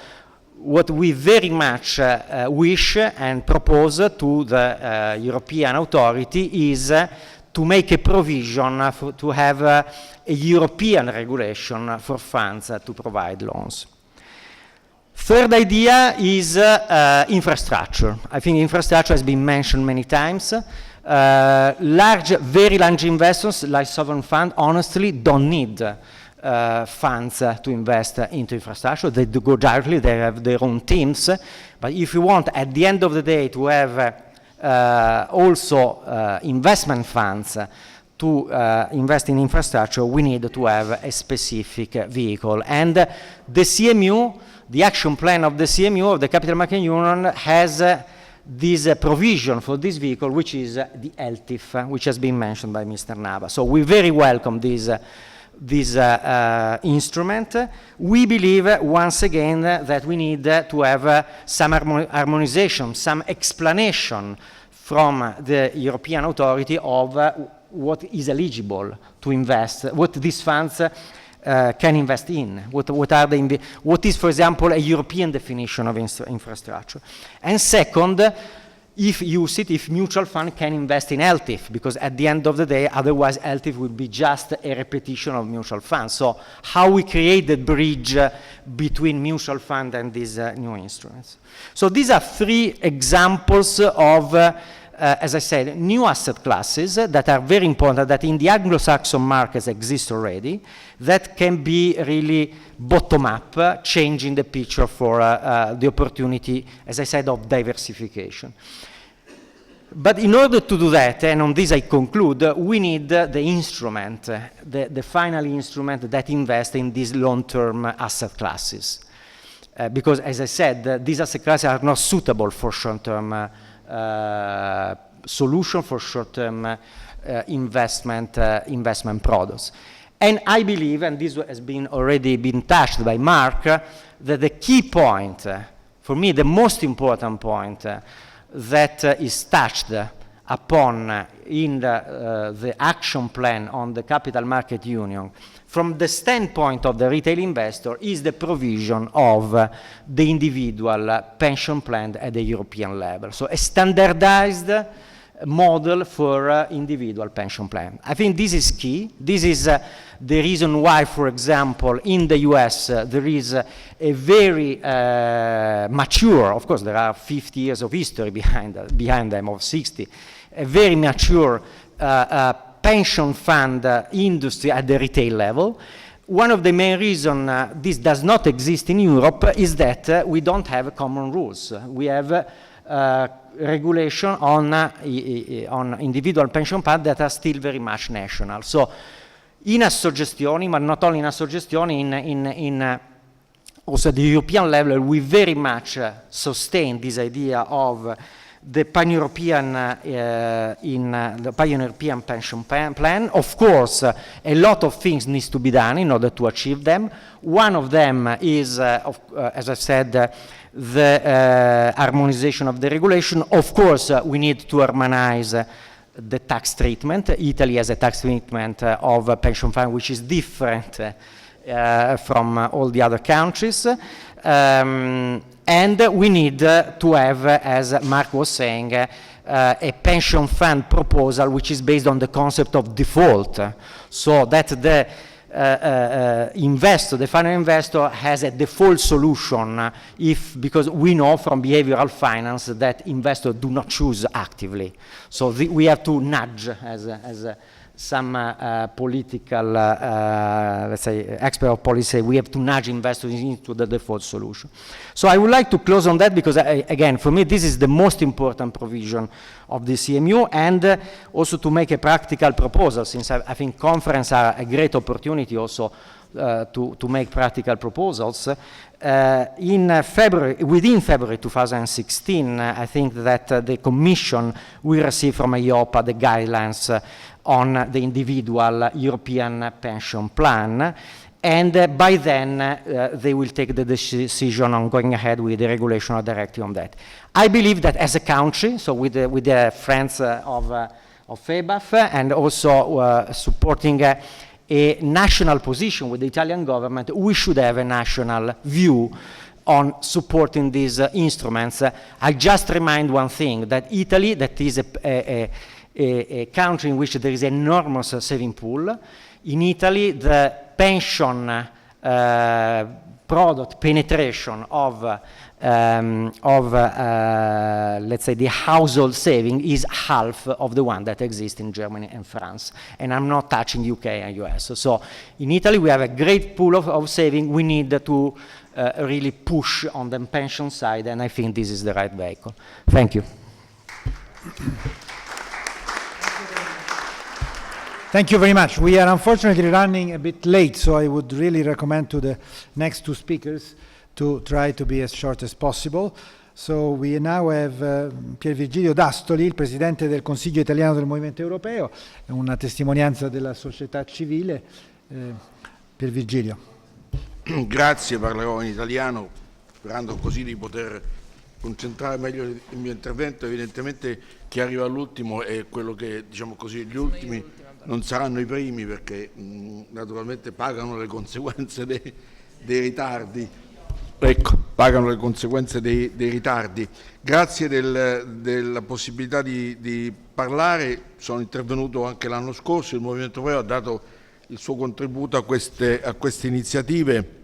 what we very much wish and propose to the European authority is to make a provision to have a European regulation for funds to provide loans. Third idea is infrastructure. I think infrastructure has been mentioned many times. Very large investors like sovereign fund honestly don't need funds to invest into infrastructure. They do go directly, they have their own teams. But if you want, at the end of the day, to have also investment funds to invest in infrastructure, we need to have a specific vehicle. And the CMU, the action plan of the CMU, of the Capital Market Union, has this provision for this vehicle, which is the LTIF, which has been mentioned by Mr. Nava. So we very welcome this instrument. We believe, once again, that we need to have some harmonization, some explanation from the European authority of what is eligible to invest, what these funds can invest in, what is, for example, a European definition of infrastructure. And second, if mutual fund can invest in LTIF, because at the end of the day, otherwise LTIF would be just a repetition of mutual funds. So how we create the bridge between mutual fund and these new instruments. So these are three examples of as I said, new asset classes that are very important, that in the Anglo-Saxon markets exist already, that can be really bottom-up, changing the picture for the opportunity, as I said, of diversification. But in order to do that, and on this I conclude, we need the instrument, the final instrument that invests in these long-term asset classes. Because, as I said, these asset classes are not suitable for short-term solution, for short-term investment products. And I believe, and this has already been touched by Mark, that the key point, for me, the most important point that is touched upon in the action plan on the Capital Market Union from the standpoint of the retail investor is the provision of the individual pension plan at the European level. So a standardized model for individual pension plan. I think this is key. This is the reason why, for example, in the US there is a very mature, of course there are 50 years of history behind them, of 60, a very mature pension fund industry at the retail level. One of the main reasons this does not exist in Europe is that we don't have common rules. We have regulation on individual pension funds that are still very much national. So in Assogestioni, but not only in Assogestioni, in also at the European level, we very much sustain this idea of the pan-European the pan-European pension plan. Of course, a lot of things needs to be done in order to achieve them. One of them is, as I said, the harmonization of the regulation. Of course, we need to harmonize the tax treatment. Italy has a tax treatment of a pension fund which is different from all the other countries. And we need to have, as Mark was saying, a pension fund proposal which is based on the concept of default, so that the investor, the final investor, has a default solution because we know from behavioral finance that investors do not choose actively. So we have to nudge, as some political, let's say, expert of policy, we have to nudge investors into the default solution. So I would like to close on that because, again, for me, this is the most important provision of the CMU, and also to make a practical proposal, since I think conferences are a great opportunity also to make practical proposals. Within February 2016, I think that the Commission will receive from EIOPA the guidelines on the individual European pension plan, and by then they will take the decision on going ahead with the regulation or directive on that. I believe that as a country, so with the friends of FeBAF, and also supporting a national position with the Italian government, we should have a national view on supporting these instruments. I just remind one thing, that Italy, that is a country in which there is enormous saving pool. In Italy, the pension product penetration of let's say, the household saving is half of the one that exists in Germany and France. And I'm not touching UK and US. So in Italy, we have a great pool of saving. We need to really push on the pension side, and I think this is the right vehicle. Thank you. Thank you very much. We are unfortunately running a bit late, so I would really recommend to the next two speakers to try to be as short as possible. So we now have Pier Virgilio Dastoli, il Presidente del Consiglio Italiano del Movimento Europeo, una testimonianza della società civile. Pier Virgilio. Grazie, parlerò in italiano, sperando così di poter concentrare meglio il mio intervento. Evidentemente chi arriva all'ultimo è quello che, diciamo così, gli ultimi non saranno i primi, perché naturalmente pagano le conseguenze dei ritardi. Ecco, pagano le conseguenze dei ritardi. Grazie della possibilità di parlare. Sono intervenuto anche l'anno scorso, il Movimento Europeo ha dato il suo contributo a queste iniziative.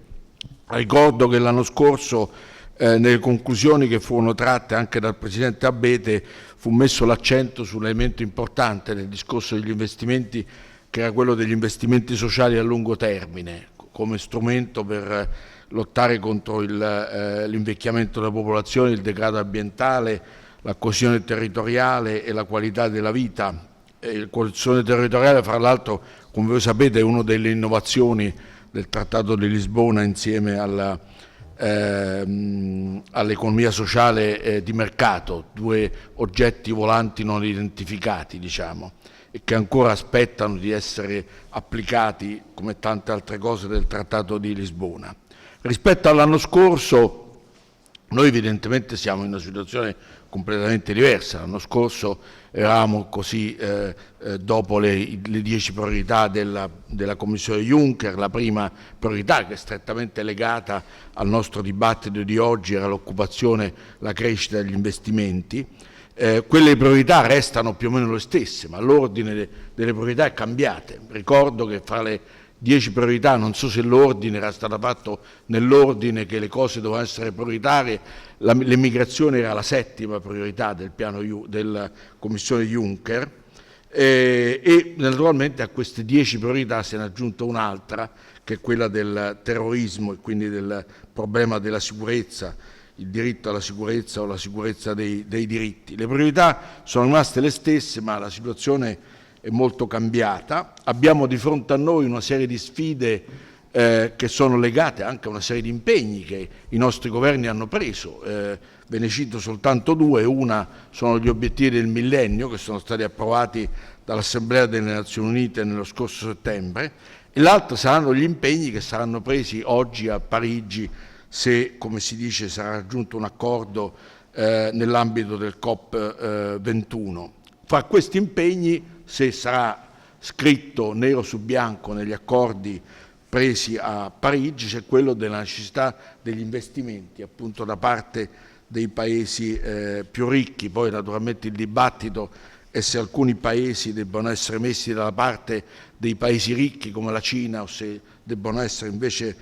Ricordo che l'anno scorso nelle conclusioni che furono tratte anche dal Presidente Abete fu messo l'accento sull'elemento importante nel discorso degli investimenti, che era quello degli investimenti sociali a lungo termine, come strumento per lottare contro l'invecchiamento della popolazione, il degrado ambientale, la coesione territoriale e la qualità della vita. La coesione territoriale, fra l'altro, come voi sapete, è una delle innovazioni del Trattato di Lisbona, insieme all'economia sociale di mercato, due oggetti volanti non identificati, diciamo, e che ancora aspettano di essere applicati, come tante altre cose del Trattato di Lisbona. Rispetto all'anno scorso, noi evidentemente siamo in una situazione completamente diversa. L'anno scorso eravamo così, dopo le 10 priorità della Commissione Juncker, la prima priorità, che è strettamente legata al nostro dibattito di oggi, era l'occupazione, la crescita e gli investimenti. Quelle priorità restano più o meno le stesse, ma l'ordine delle priorità è cambiato. Ricordo che fra le 10 priorità, non so se l'ordine era stato fatto nell'ordine che le cose dovevano essere prioritarie, l'immigrazione era la 7ª priorità del piano della Commissione Juncker, e naturalmente a queste 10 priorità se ne è aggiunta un'altra, che è quella del terrorismo e quindi del problema della sicurezza, il diritto alla sicurezza o la sicurezza dei diritti. Le priorità sono rimaste le stesse, ma la situazione è molto cambiata. Abbiamo di fronte a noi una serie di sfide che sono legate anche a una serie di impegni che i nostri governi hanno preso. Ve ne cito soltanto due. Una sono gli obiettivi del millennio che sono stati approvati dall'Assemblea delle Nazioni Unite nello scorso settembre, e l'altra saranno gli impegni che saranno presi oggi a Parigi se, come si dice, sarà raggiunto un accordo nell'ambito del COP21. Fra questi impegni, se sarà scritto nero su bianco negli accordi presi a Parigi, c'è quello della necessità degli investimenti appunto da parte dei paesi più ricchi. Poi naturalmente il dibattito è se alcuni paesi debbano essere messi dalla parte dei paesi ricchi come la Cina o se debbano essere invece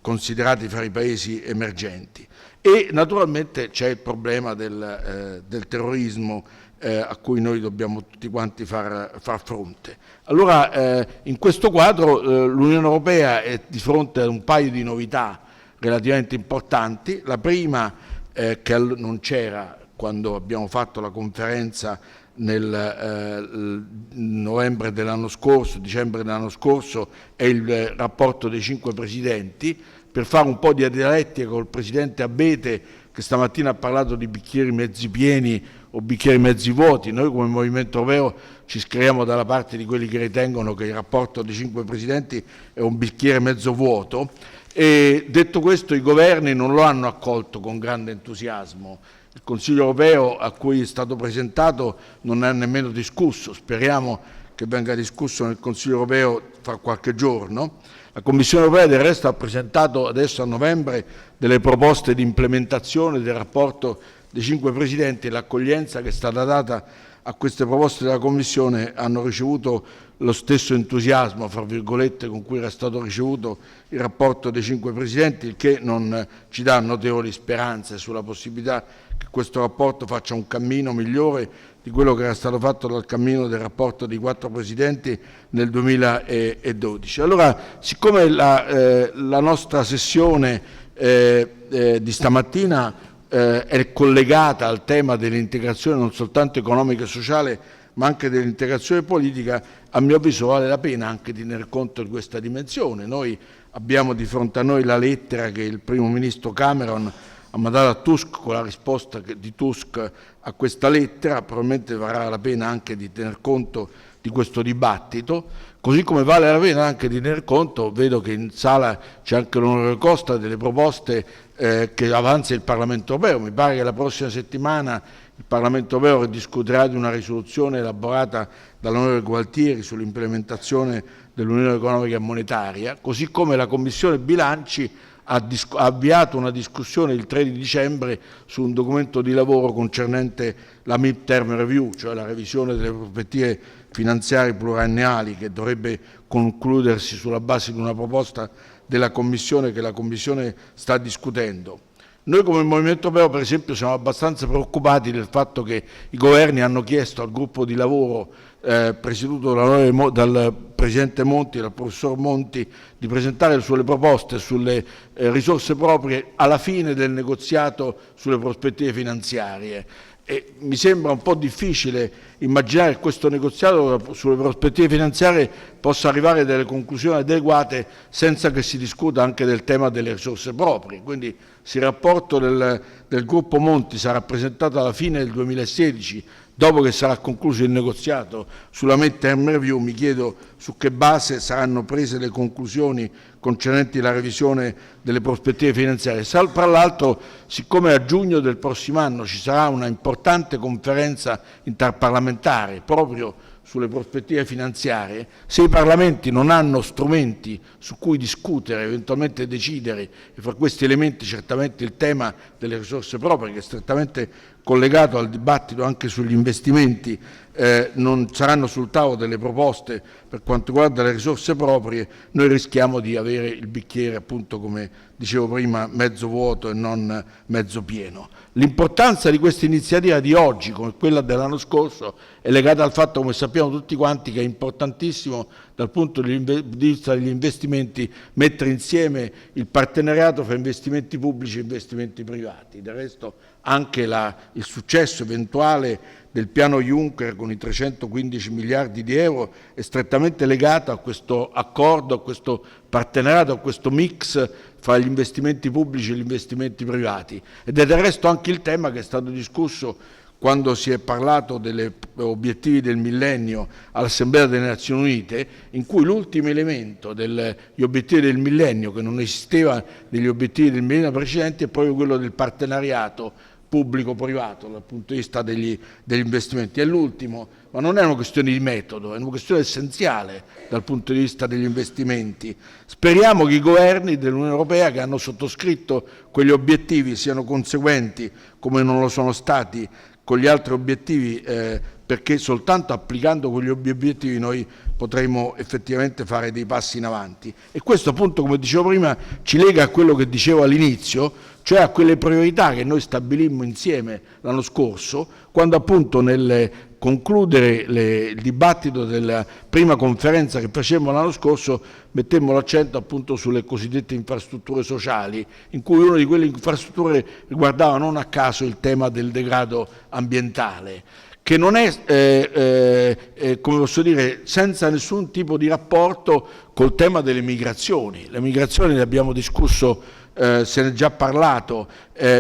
considerati fra i paesi emergenti. E naturalmente c'è il problema del terrorismo a cui noi dobbiamo tutti quanti far fronte. Allora, in questo quadro l'Unione Europea è di fronte a un paio di novità relativamente importanti. La prima, che non c'era quando abbiamo fatto la conferenza nel novembre dell'anno scorso, dicembre dell'anno scorso, è il rapporto dei 5 presidenti, per fare un po' di dialettica col presidente Abete, che stamattina ha parlato di bicchieri mezzi pieni o bicchieri mezzi vuoti. Noi come Movimento Europeo ci schieriamo dalla parte di quelli che ritengono che il rapporto dei 5 presidenti è un bicchiere mezzo vuoto, e detto questo i governi non lo hanno accolto con grande entusiasmo. Il Consiglio Europeo a cui è stato presentato non ne ha nemmeno discusso, speriamo che venga discusso nel Consiglio Europeo fra qualche giorno. La Commissione Europea del resto ha presentato adesso a novembre delle proposte di implementazione del rapporto dei 5 presidenti, e l'accoglienza che è stata data a queste proposte della Commissione hanno ricevuto lo stesso entusiasmo, fra virgolette, con cui era stato ricevuto il rapporto dei 5 presidenti, il che non ci dà notevoli speranze sulla possibilità che questo rapporto faccia un cammino migliore di quello che era stato fatto dal cammino del rapporto dei 4 presidenti nel 2012. Allora, siccome la nostra sessione di stamattina è collegata al tema dell'integrazione non soltanto economica e sociale, ma anche dell'integrazione politica, a mio avviso vale la pena anche tener conto di questa dimensione. Noi abbiamo di fronte a noi la lettera che il primo ministro Cameron ha mandato a Tusk, con la risposta di Tusk a questa lettera. Probabilmente varrà la pena anche di tener conto di questo dibattito, così come vale la pena anche di tener conto, vedo che in sala c'è anche l'onorevole Costa, delle proposte che avanza il Parlamento Europeo. Mi pare che la prossima settimana il Parlamento Europeo discuterà di una risoluzione elaborata dall'onorevole Gualtieri sull'implementazione dell'Unione Economica e Monetaria, così come la Commissione Bilanci ha avviato una discussione il 3 di dicembre su un documento di lavoro concernente la mid-term review, cioè la revisione delle prospettive finanziarie pluriennali, che dovrebbe concludersi sulla base di una proposta della Commissione che la Commissione sta discutendo. Noi come Movimento Europeo, per esempio, siamo abbastanza preoccupati del fatto che i governi hanno chiesto al gruppo di lavoro presieduto dal Presidente Monti e dal Professor Monti di presentare le sue proposte sulle risorse proprie alla fine del negoziato sulle prospettive finanziarie. E mi sembra un po' difficile immaginare che questo negoziato sulle prospettive finanziarie possa arrivare a delle conclusioni adeguate senza che si discuta anche del tema delle risorse proprie. Quindi se il rapporto del gruppo Monti sarà presentato alla fine del 2016, dopo che sarà concluso il negoziato sulla mid-term review, mi chiedo su che base saranno prese le conclusioni concernenti la revisione delle prospettive finanziarie. Tra l'altro, siccome a giugno del prossimo anno ci sarà una importante conferenza interparlamentare proprio sulle prospettive finanziarie, se i parlamenti non hanno strumenti su cui discutere, eventualmente decidere, e fra questi elementi certamente il tema delle risorse proprie, che è strettamente collegato al dibattito anche sugli investimenti, non saranno sul tavolo delle proposte per quanto riguarda le risorse proprie, noi rischiamo di avere il bicchiere, appunto come dicevo prima, mezzo vuoto e non mezzo pieno. L'importanza di questa iniziativa di oggi, come quella dell'anno scorso, è legata al fatto, come sappiamo tutti quanti, che è importantissimo dal punto di vista degli investimenti, mettere insieme il partenariato fra investimenti pubblici e investimenti privati. Del resto anche il successo eventuale del piano Juncker con i 315 miliardi di euro è strettamente legato a questo accordo, a questo partenariato, a questo mix fra gli investimenti pubblici e gli investimenti privati. Ed è del resto anche il tema che è stato discusso quando si è parlato degli obiettivi del millennio all'Assemblea delle Nazioni Unite, in cui l'ultimo elemento degli obiettivi del millennio, che non esisteva negli obiettivi del millennio precedenti, è proprio quello del partenariato pubblico-privato dal punto di vista degli investimenti. È l'ultimo, ma non è una questione di metodo, è una questione essenziale dal punto di vista degli investimenti. Speriamo che i governi dell'Unione Europea che hanno sottoscritto quegli obiettivi siano conseguenti, come non lo sono stati con gli altri obiettivi, perché soltanto applicando quegli obiettivi noi potremo effettivamente fare dei passi in avanti. E questo appunto, come dicevo prima, ci lega a quello che dicevo all'inizio, cioè a quelle priorità che noi stabilimmo insieme l'anno scorso, quando appunto nel concludere il dibattito della prima conferenza che facemmo l'anno scorso mettemmo l'accento appunto sulle cosiddette infrastrutture sociali, in cui una di quelle infrastrutture riguardava non a caso il tema del degrado ambientale, che non è, come posso dire, senza nessun tipo di rapporto col tema delle migrazioni. Le migrazioni, ne abbiamo discusso, se ne è già parlato,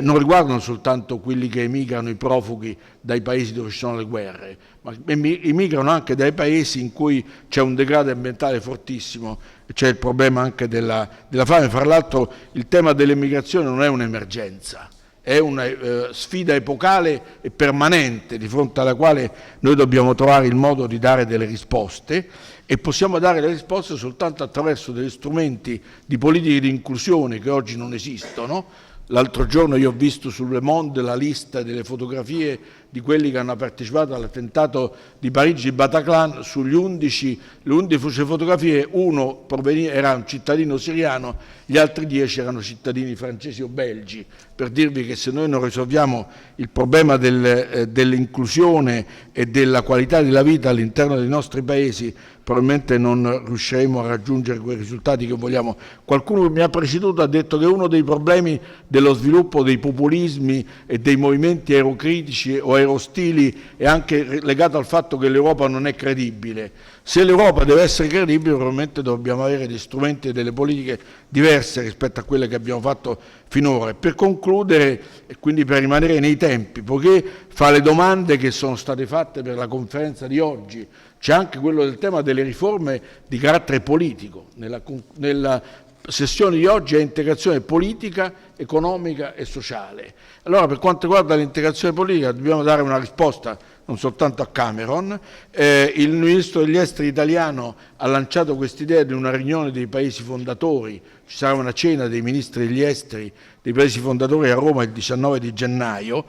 non riguardano soltanto quelli che emigrano, i profughi dai paesi dove ci sono le guerre, ma emigrano anche dai paesi in cui c'è un degrado ambientale fortissimo, c'è il problema anche della fame. Fra l'altro il tema delle migrazioni non è un'emergenza, è una sfida epocale e permanente di fronte alla quale noi dobbiamo trovare il modo di dare delle risposte, e possiamo dare le risposte soltanto attraverso degli strumenti di politiche di inclusione che oggi non esistono. L'altro giorno io ho visto sul Le Monde la lista delle fotografie di quelli che hanno partecipato all'attentato di Parigi di Bataclan. Sulle 11 fotografie, uno era un cittadino siriano, gli altri 10 erano cittadini francesi o belgi, per dirvi che se noi non risolviamo il problema dell'inclusione e della qualità della vita all'interno dei nostri paesi, probabilmente non riusciremo a raggiungere quei risultati che vogliamo. Qualcuno che mi ha preceduto ha detto che uno dei problemi dello sviluppo dei populismi e dei movimenti aerocritici o aerostili è anche legato al fatto che l'Europa non è credibile. Se l'Europa deve essere credibile, probabilmente dobbiamo avere degli strumenti e delle politiche diverse rispetto a quelle che abbiamo fatto finora. E per concludere, e quindi per rimanere nei tempi, poiché fra le domande che sono state fatte per la conferenza di oggi c'è anche quello del tema delle riforme di carattere politico. Nella sessione di oggi è integrazione politica, economica e sociale. Allora, per quanto riguarda l'integrazione politica, dobbiamo dare una risposta non soltanto a Cameron. Il ministro degli esteri italiano ha lanciato quest'idea di una riunione dei paesi fondatori. Ci sarà una cena dei ministri degli esteri dei paesi fondatori a Roma il 19 di gennaio.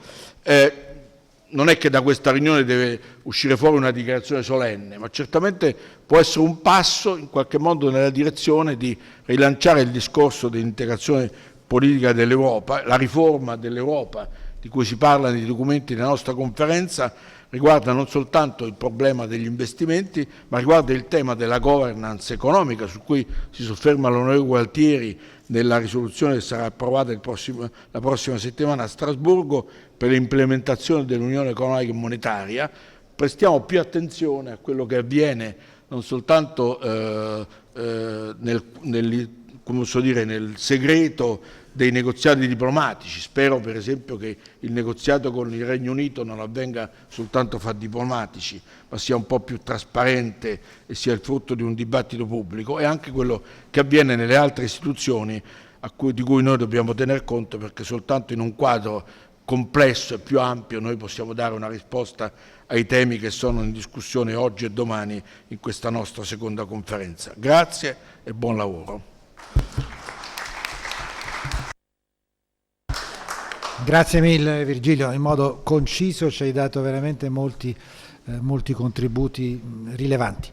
Non è che da questa riunione deve uscire fuori una dichiarazione solenne, ma certamente può essere un passo in qualche modo nella direzione di rilanciare il discorso dell'integrazione politica dell'Europa. La riforma dell'Europa di cui si parla nei documenti della nostra conferenza riguarda non soltanto il problema degli investimenti, ma riguarda il tema della governance economica, su cui si sofferma l'onorevole Gualtieri nella risoluzione che sarà approvata la prossima settimana a Strasburgo per l'implementazione dell'Unione economica e monetaria. Prestiamo più attenzione a quello che avviene non soltanto nel segreto dei negoziati diplomatici. Spero per esempio che il negoziato con il Regno Unito non avvenga soltanto fra diplomatici, ma sia un po' più trasparente e sia il frutto di un dibattito pubblico, e anche quello che avviene nelle altre istituzioni di cui noi dobbiamo tener conto, perché soltanto in un quadro complesso e più ampio noi possiamo dare una risposta ai temi che sono in discussione oggi e domani in questa nostra seconda conferenza. Grazie e buon lavoro. Grazie mille Virgilio, in modo conciso ci hai dato veramente molti contributi rilevanti.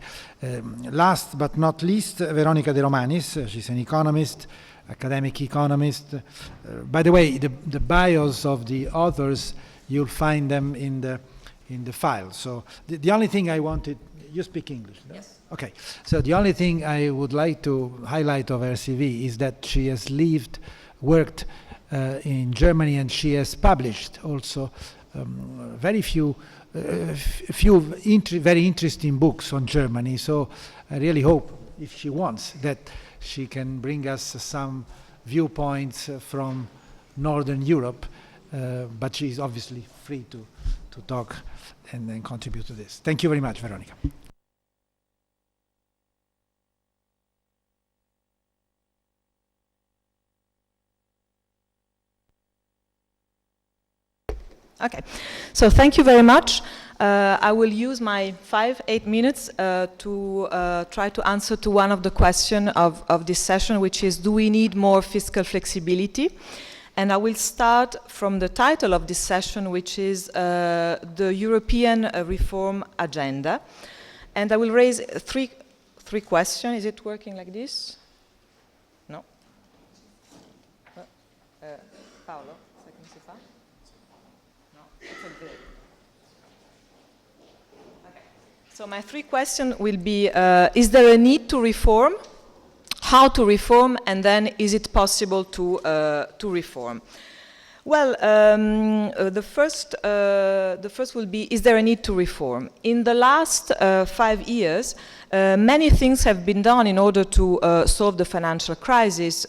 Last but not least, Veronica De Romanis, she's an economist, academic economist. By the way, the bios of the authors, you'll find them in the file. So the only thing I wanted, you speak English, no? Yes. Okay, so the only thing I would like to highlight of her CV is that she has worked in Germany, and she has published also very few very interesting books on Germany. So I really hope, if she wants, that she can bring us some viewpoints from Northern Europe, but she is obviously free to talk and then contribute to this. Thank you very much, Veronica. Okay, so thank you very much. I will use my 8 minutes to try to answer to one of the questions of this session, which is, do we need more fiscal flexibility? And I will start from the title of this session, which is the European Reform Agenda. And I will raise three questions. Is it working like this? No? Paolo? So my 3 questions will be, is there a need to reform? How to reform? And then, is it possible to reform? Well, the first will be, is there a need to reform? In the last 5 years, many things have been done in order to solve the financial crisis.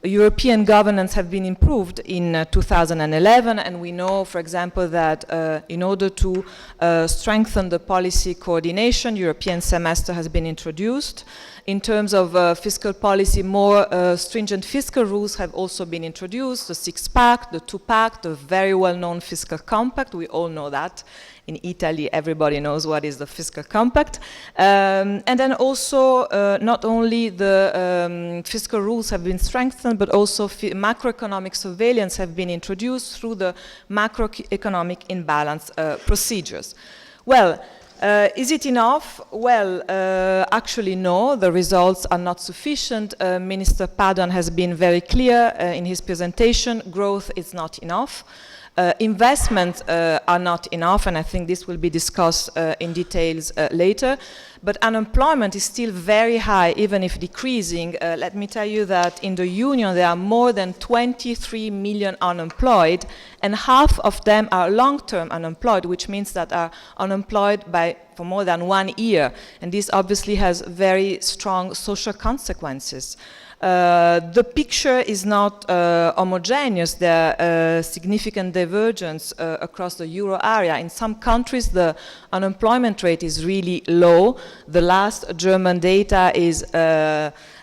European governance have been improved in 2011, and we know, for example, that in order to strengthen the policy coordination, European semester has been introduced. In terms of fiscal policy, more stringent fiscal rules have also been introduced, the 6-pack, the 2-pack, the very well-known fiscal compact. We all know that. In Italy, everybody knows what is the fiscal compact. And then also, not only the fiscal rules have been strengthened, but also macroeconomic surveillance have been introduced through the macroeconomic imbalance procedures. Well, is it enough? Well, actually no, the results are not sufficient. Minister Padoan has been very clear in his presentation. Growth is not enough. Investments are not enough, and I think this will be discussed in details later. But unemployment is still very high, even if decreasing. Let me tell you that in the Union there are more than 23 million unemployed, and half of them are long-term unemployed, which means that are unemployed for more than 1 year. And this obviously has very strong social consequences. The picture is not homogeneous. There are significant divergence across the euro area. In some countries, the unemployment rate is really low. The last German data is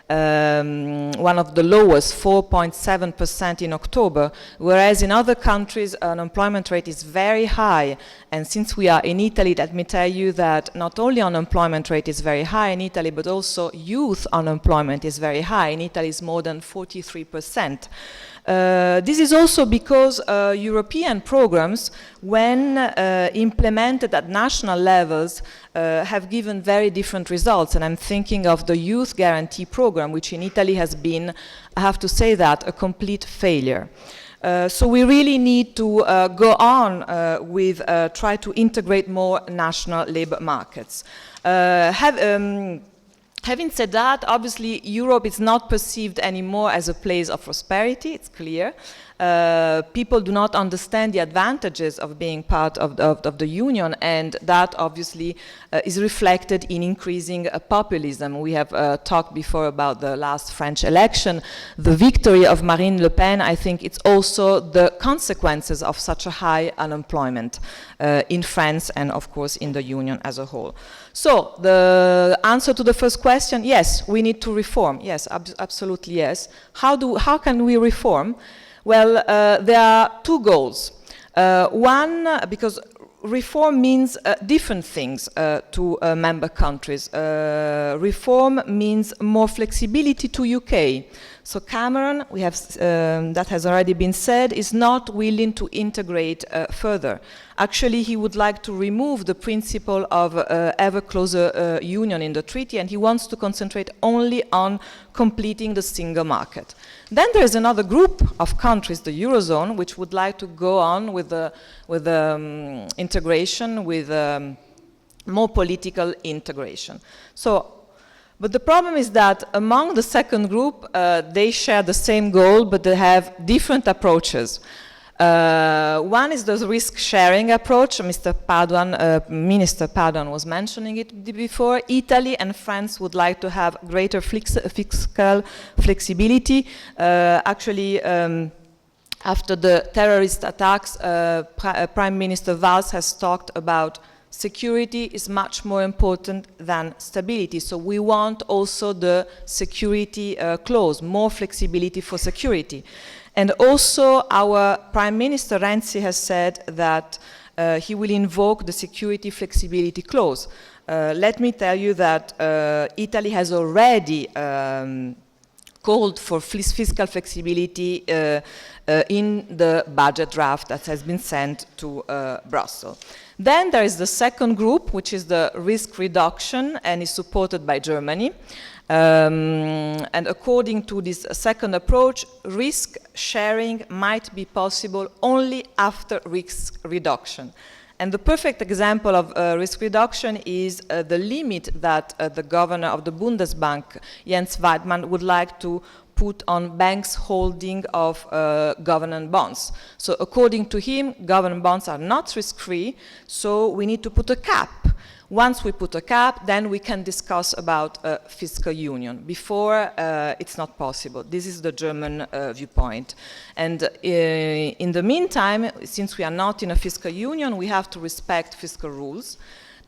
one of the lowest, 4.7% in October, whereas in other countries, unemployment rate is very high. And since we are in Italy, let me tell you that not only unemployment rate is very high in Italy, but also youth unemployment is very high. In Italy, it's more than 43%. This is also because European programs, when implemented at national levels, have given very different results. And I'm thinking of the Youth Guarantee Program, which in Italy has been, I have to say that, a complete failure. So we really need to go on with try to integrate more national labor markets. Having said that, obviously Europe is not perceived anymore as a place of prosperity, it's clear. People do not understand the advantages of being part of the Union, and that obviously is reflected in increasing populism. We have talked before about the last French election. The victory of Marine Le Pen, I think it's also the consequences of such a high unemployment in France and of course in the Union as a whole. So the answer to the first question, yes, we need to reform. Yes, absolutely yes. How can we reform? Well, there are 2 goals. One, because reform means different things to member countries. Reform means more flexibility to UK. So Cameron, we have, that has already been said, is not willing to integrate further. Actually, he would like to remove the principle of ever closer union in the treaty, and he wants to concentrate only on completing the single market. Then there is another group of countries, the Eurozone, which would like to go on with the integration, with more political integration. So, but the problem is that among the second group, they share the same goal, but they have different approaches. One is the risk-sharing approach. Mr. Paduan, Minister Paduan was mentioning it before. Italy and France would like to have greater fiscal flexibility. Actually, after the terrorist attacks, Prime Minister Valls has talked about security is much more important than stability. So we want also the security clause, more flexibility for security. And also our Prime Minister Renzi has said that he will invoke the security flexibility clause. Let me tell you that Italy has already called for fiscal flexibility in the budget draft that has been sent to Brussels. Then there is the second group, which is the risk reduction, and is supported by Germany. And according to this second approach, risk sharing might be possible only after risk reduction. And the perfect example of risk reduction is the limit that the governor of the Bundesbank, Jens Weidmann, would like to put on banks' holding of government bonds. So according to him, government bonds are not risk-free, so we need to put a cap. Once we put a cap, then we can discuss about fiscal union. Before, it's not possible. This is the German viewpoint. And in the meantime, since we are not in a fiscal union, we have to respect fiscal rules.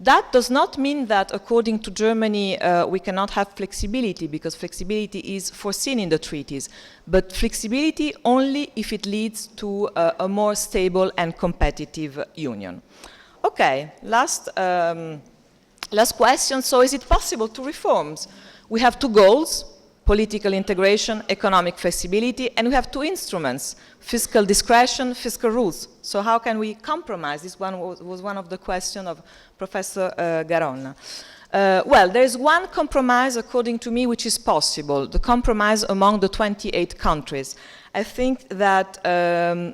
That does not mean that, according to Germany, we cannot have flexibility, because flexibility is foreseen in the treaties. But flexibility only if it leads to a more stable and competitive union. Okay, last question. So is it possible to reforms? We have two goals: political integration, economic flexibility, and we have two instruments: fiscal discretion, fiscal rules. So how can we compromise? This one was one of the questions of Professor Garonna. Well, there is one compromise, according to me, which is possible: the compromise among the 28 countries. I think that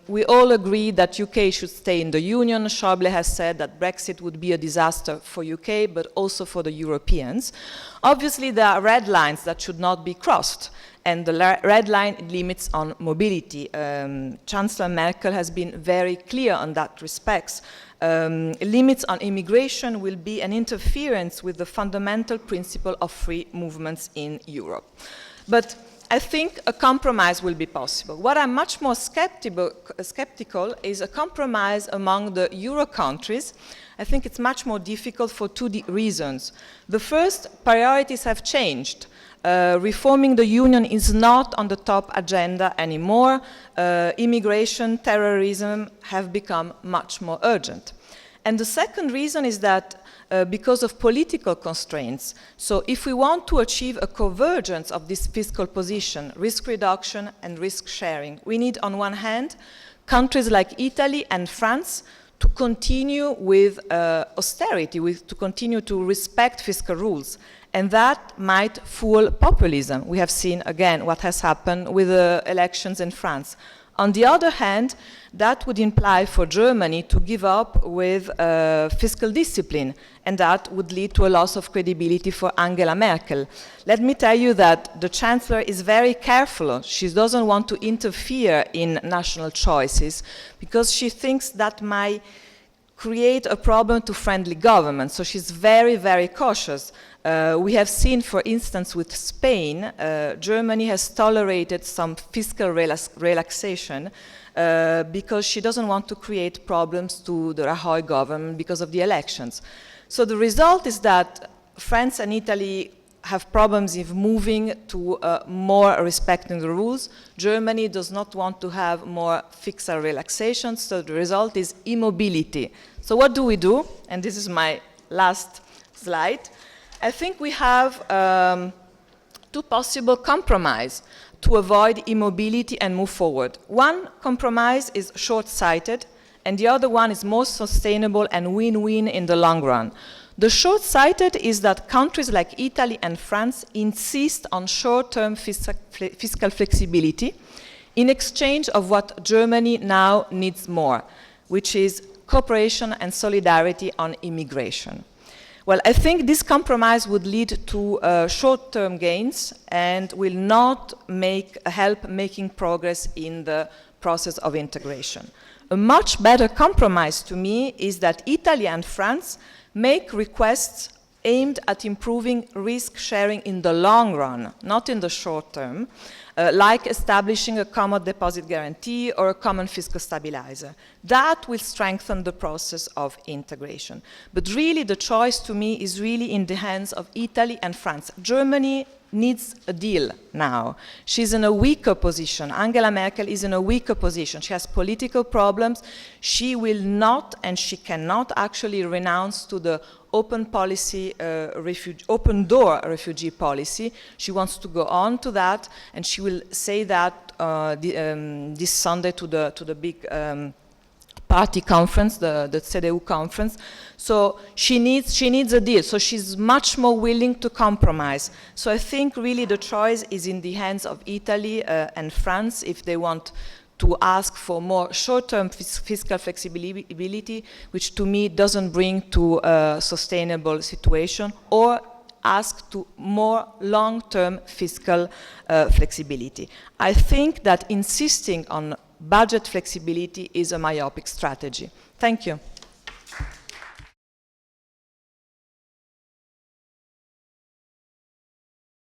we all agree that UK should stay in the Union. Schäuble has said that Brexit would be a disaster for UK, but also for the Europeans. Obviously, there are red lines that should not be crossed, and the red line limits on mobility. Chancellor Merkel has been very clear on that respect. Limits on immigration will be an interference with the fundamental principle of free movements in Europe. But I think a compromise will be possible. What I'm much more skeptical is a compromise among the Euro countries. I think it's much more difficult for two reasons. The first, priorities have changed. Reforming the Union is not on the top agenda anymore. Immigration, terrorism have become much more urgent. And the second reason is that because of political constraints. So if we want to achieve a convergence of this fiscal position, risk reduction and risk sharing, we need, on one hand, countries like Italy and France to continue with austerity, to continue to respect fiscal rules. And that might fuel populism. We have seen, again, what has happened with the elections in France. On the other hand, that would imply for Germany to give up with fiscal discipline, and that would lead to a loss of credibility for Angela Merkel. Let me tell you that the Chancellor is very careful. She doesn't want to interfere in national choices because she thinks that might create a problem to friendly governments. So she's very, very cautious. We have seen, for instance, with Spain, Germany has tolerated some fiscal relaxation because she doesn't want to create problems to the Rajoy government because of the elections. So the result is that France and Italy have problems in moving to more respecting the rules. Germany does not want to have more fiscal relaxation, so the result is immobility. So what do we do? And this is my last slide. I think we have two possible compromises to avoid immobility and move forward. One compromise is short-sighted, and the other one is more sustainable and win-win in the long run. The short-sighted is that countries like Italy and France insist on short-term fiscal flexibility in exchange of what Germany now needs more, which is cooperation and solidarity on immigration. Well, I think this compromise would lead to short-term gains and will not help making progress in the process of integration. A much better compromise to me is that Italy and France make requests aimed at improving risk sharing in the long run, not in the short term, like establishing a common deposit guarantee or a common fiscal stabilizer. That will strengthen the process of integration. But really the choice to me is really in the hands of Italy and France. Germany needs a deal now. She's in a weaker position. Angela Merkel is in a weaker position. She has political problems. She will not and she cannot actually renounce to the open policy, open door refugee policy. She wants to go on to that, and she will say that this Sunday to the big party conference, the CDU conference. So she needs a deal. So she's much more willing to compromise. So I think really the choice is in the hands of Italy and France if they want to ask for more short-term fiscal flexibility, which to me doesn't bring to a sustainable situation, or ask to more long-term fiscal flexibility. I think that insisting on budget flexibility is a myopic strategy. Thank you.